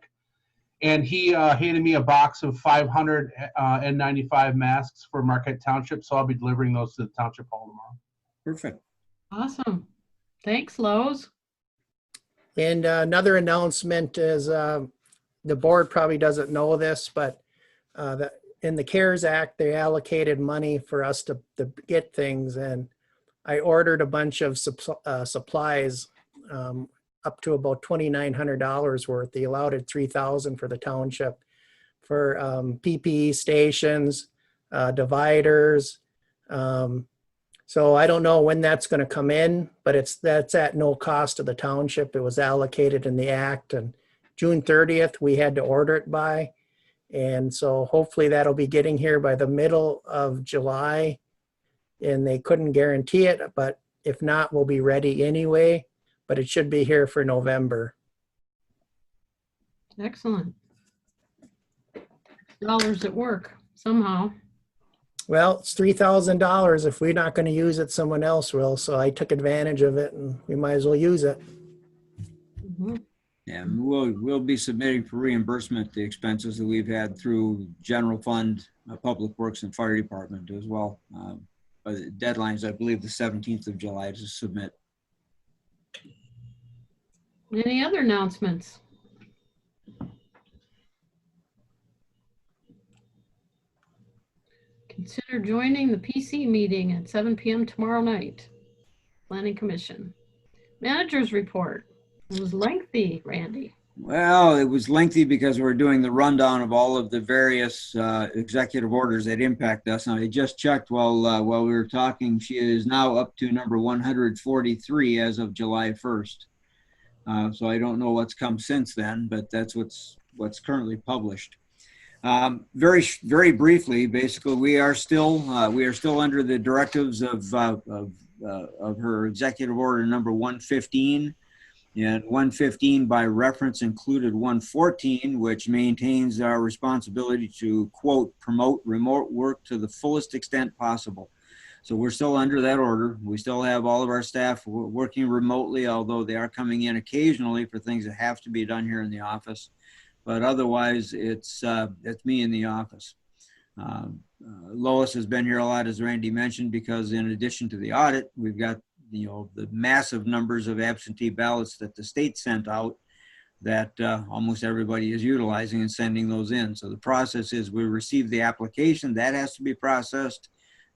and he handed me a box of 500 N95 masks for Marquette Township, so I'll be delivering those to the Township Hall tomorrow. Perfect. Awesome. Thanks, Lowe's. And another announcement is the board probably doesn't know this, but in the CARES Act, they allocated money for us to get things. And I ordered a bunch of supplies up to about $2,900 worth. They allowed $3,000 for the township for PPE stations, dividers. So I don't know when that's going to come in, but that's at no cost to the township. It was allocated in the act, and June 30th we had to order it by. And so hopefully that'll be getting here by the middle of July, and they couldn't guarantee it, but if not, we'll be ready anyway, but it should be here for November. Excellent. Dollars at work somehow. Well, it's $3,000. If we're not going to use it, someone else will. So I took advantage of it, and we might as well use it. Yeah, we'll be submitting for reimbursement the expenses that we've had through general fund, public works, and fire department as well. The deadline's, I believe, the 17th of July to submit. Any other announcements? Consider joining the PC meeting at 7 p.m. tomorrow night. Planning Commission. Manager's report. It was lengthy, Randy. Well, it was lengthy because we're doing the rundown of all of the various executive orders that impact us. Now, I just checked while we were talking. She is now up to number 143 as of July 1st. So I don't know what's come since then, but that's what's currently published. Very briefly, basically, we are still under the directives of her executive order number 115. And 115 by reference included 114, which maintains our responsibility to, quote, promote remote work to the fullest extent possible. So we're still under that order. We still have all of our staff working remotely, although they are coming in occasionally for things that have to be done here in the office. But otherwise, it's me in the office. Lois has been here a lot, as Randy mentioned, because in addition to the audit, we've got the massive numbers of absentee ballots that the state sent out that almost everybody is utilizing and sending those in. So the process is we receive the application, that has to be processed.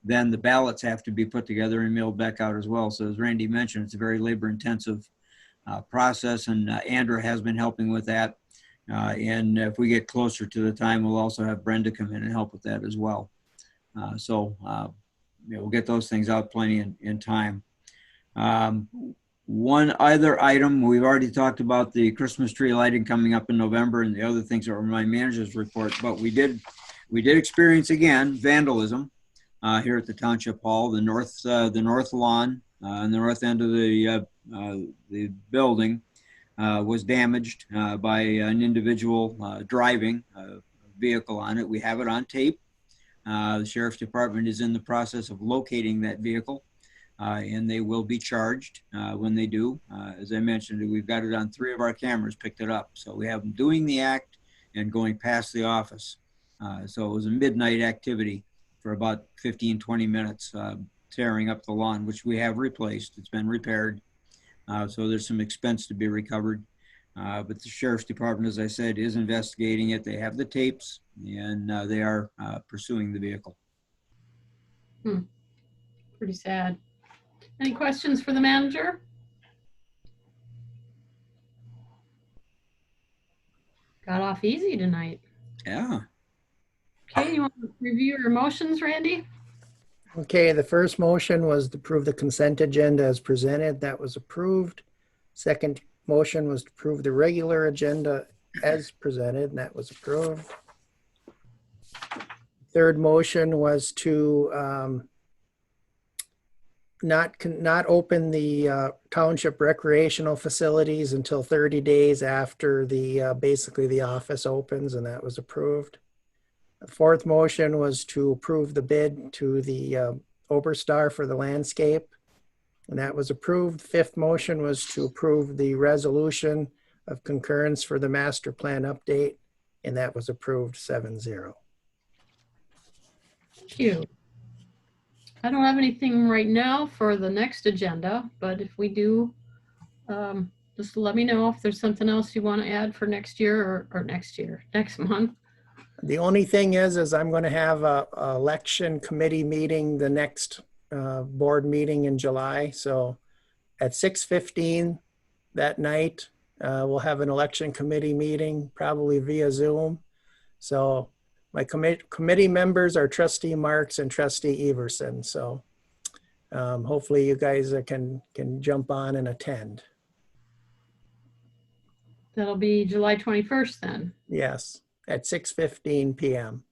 Then the ballots have to be put together and mailed back out as well. So as Randy mentioned, it's a very labor intensive process, and Andrew has been helping with that. And if we get closer to the time, we'll also have Brenda come in and help with that as well. We'll get those things out plenty in time. One other item, we've already talked about the Christmas tree lighting coming up in November and the other things are in my manager's report, but we did experience again vandalism here at the Township Hall. The north lawn and the north end of the building was damaged by an individual driving a vehicle on it. We have it on tape. The Sheriff's Department is in the process of locating that vehicle. And they will be charged when they do. As I mentioned, we've got it on 3 of our cameras picked it up. So we have them doing the act and going past the office. So it was a midnight activity for about 15, 20 minutes, tearing up the lawn, which we have replaced. It's been repaired. So there's some expense to be recovered. But the Sheriff's Department, as I said, is investigating it. They have the tapes and they are pursuing the vehicle. Pretty sad. Any questions for the manager? Got off easy tonight. Yeah. Okay, you want to review your motions, Randy? Okay, the first motion was to approve the consent agenda as presented. That was approved. Second motion was to approve the regular agenda as presented, and that was approved. Third motion was to not open the township recreational facilities until 30 days after basically the office opens, and that was approved. The fourth motion was to approve the bid to the Oberstar for the landscape, and that was approved. Fifth motion was to approve the resolution of concurrence for the master plan update, and that was approved 7-0. Thank you. I don't have anything right now for the next agenda, but if we do, just let me know if there's something else you want to add for next year or next month. The only thing is I'm going to have a election committee meeting, the next board meeting in July. So at 6:15 that night, we'll have an election committee meeting, probably via Zoom. So my committee members are Trustee Marks and Trustee Everson. So hopefully you guys can jump on and attend. That'll be July 21st then. Yes, at 6:15 p.m.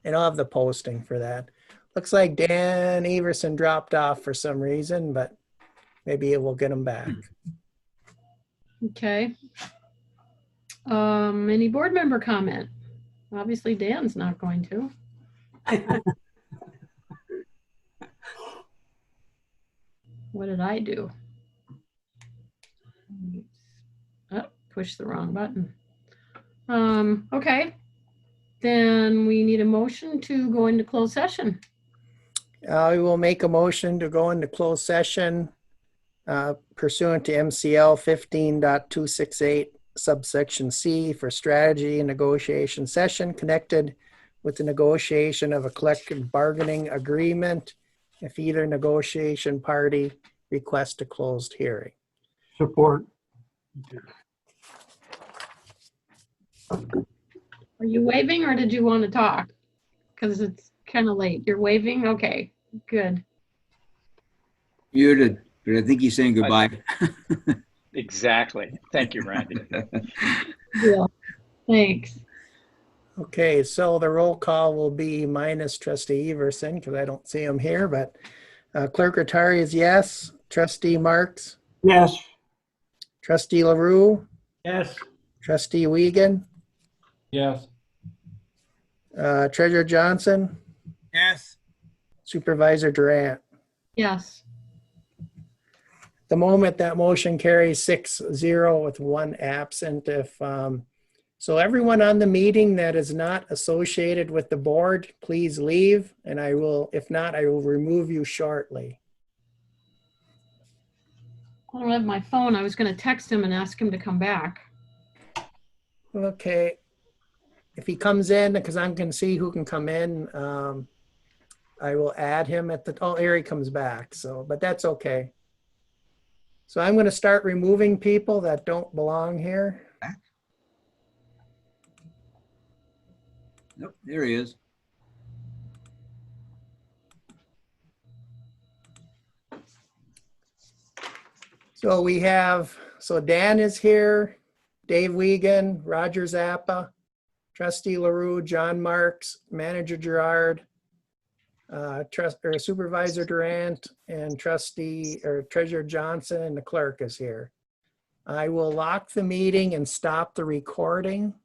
And I'll have the posting for that. Looks like Dan Everson dropped off for some reason, but maybe we'll get him back. Okay. Any board member comment? Obviously, Dan's not going to. What did I do? Oh, push the wrong button. Okay. Then we need a motion to go into closed session. We will make a motion to go into closed session pursuant to MCL 15.268 subsection C for strategy and negotiation session connected with the negotiation of a collective bargaining agreement if either negotiation party requests a closed hearing. Support. Are you waving or did you want to talk? Because it's kind of late. You're waving? Okay, good. Muted, but I think he's saying goodbye. Exactly. Thank you, Randy. Yeah, thanks. Okay, so the roll call will be minus Trustee Everson because I don't see him here, but Clerk Rattari is yes. Trustee Marks, Yes. Trustee LaRue, Yes. Trustee Wiegand, Yes. Treasurer Johnson, Yes. Supervisor Durant. Yes. The moment that motion carries 6-0 with one absent. So everyone on the meeting that is not associated with the board, please leave, and I will, if not, I will remove you shortly. I don't have my phone. I was going to text him and ask him to come back. Okay. If he comes in, because I can see who can come in, I will add him at the, oh, here he comes back. So, but that's okay. So I'm going to start removing people that don't belong here. Nope, there he is. So we have, so Dan is here, Dave Wiegand, Roger Zappa, Trustee LaRue, John Marks, Manager Gerard, Supervisor Durant, and Treasurer Johnson, and the clerk is here. I will lock the meeting and stop the recording.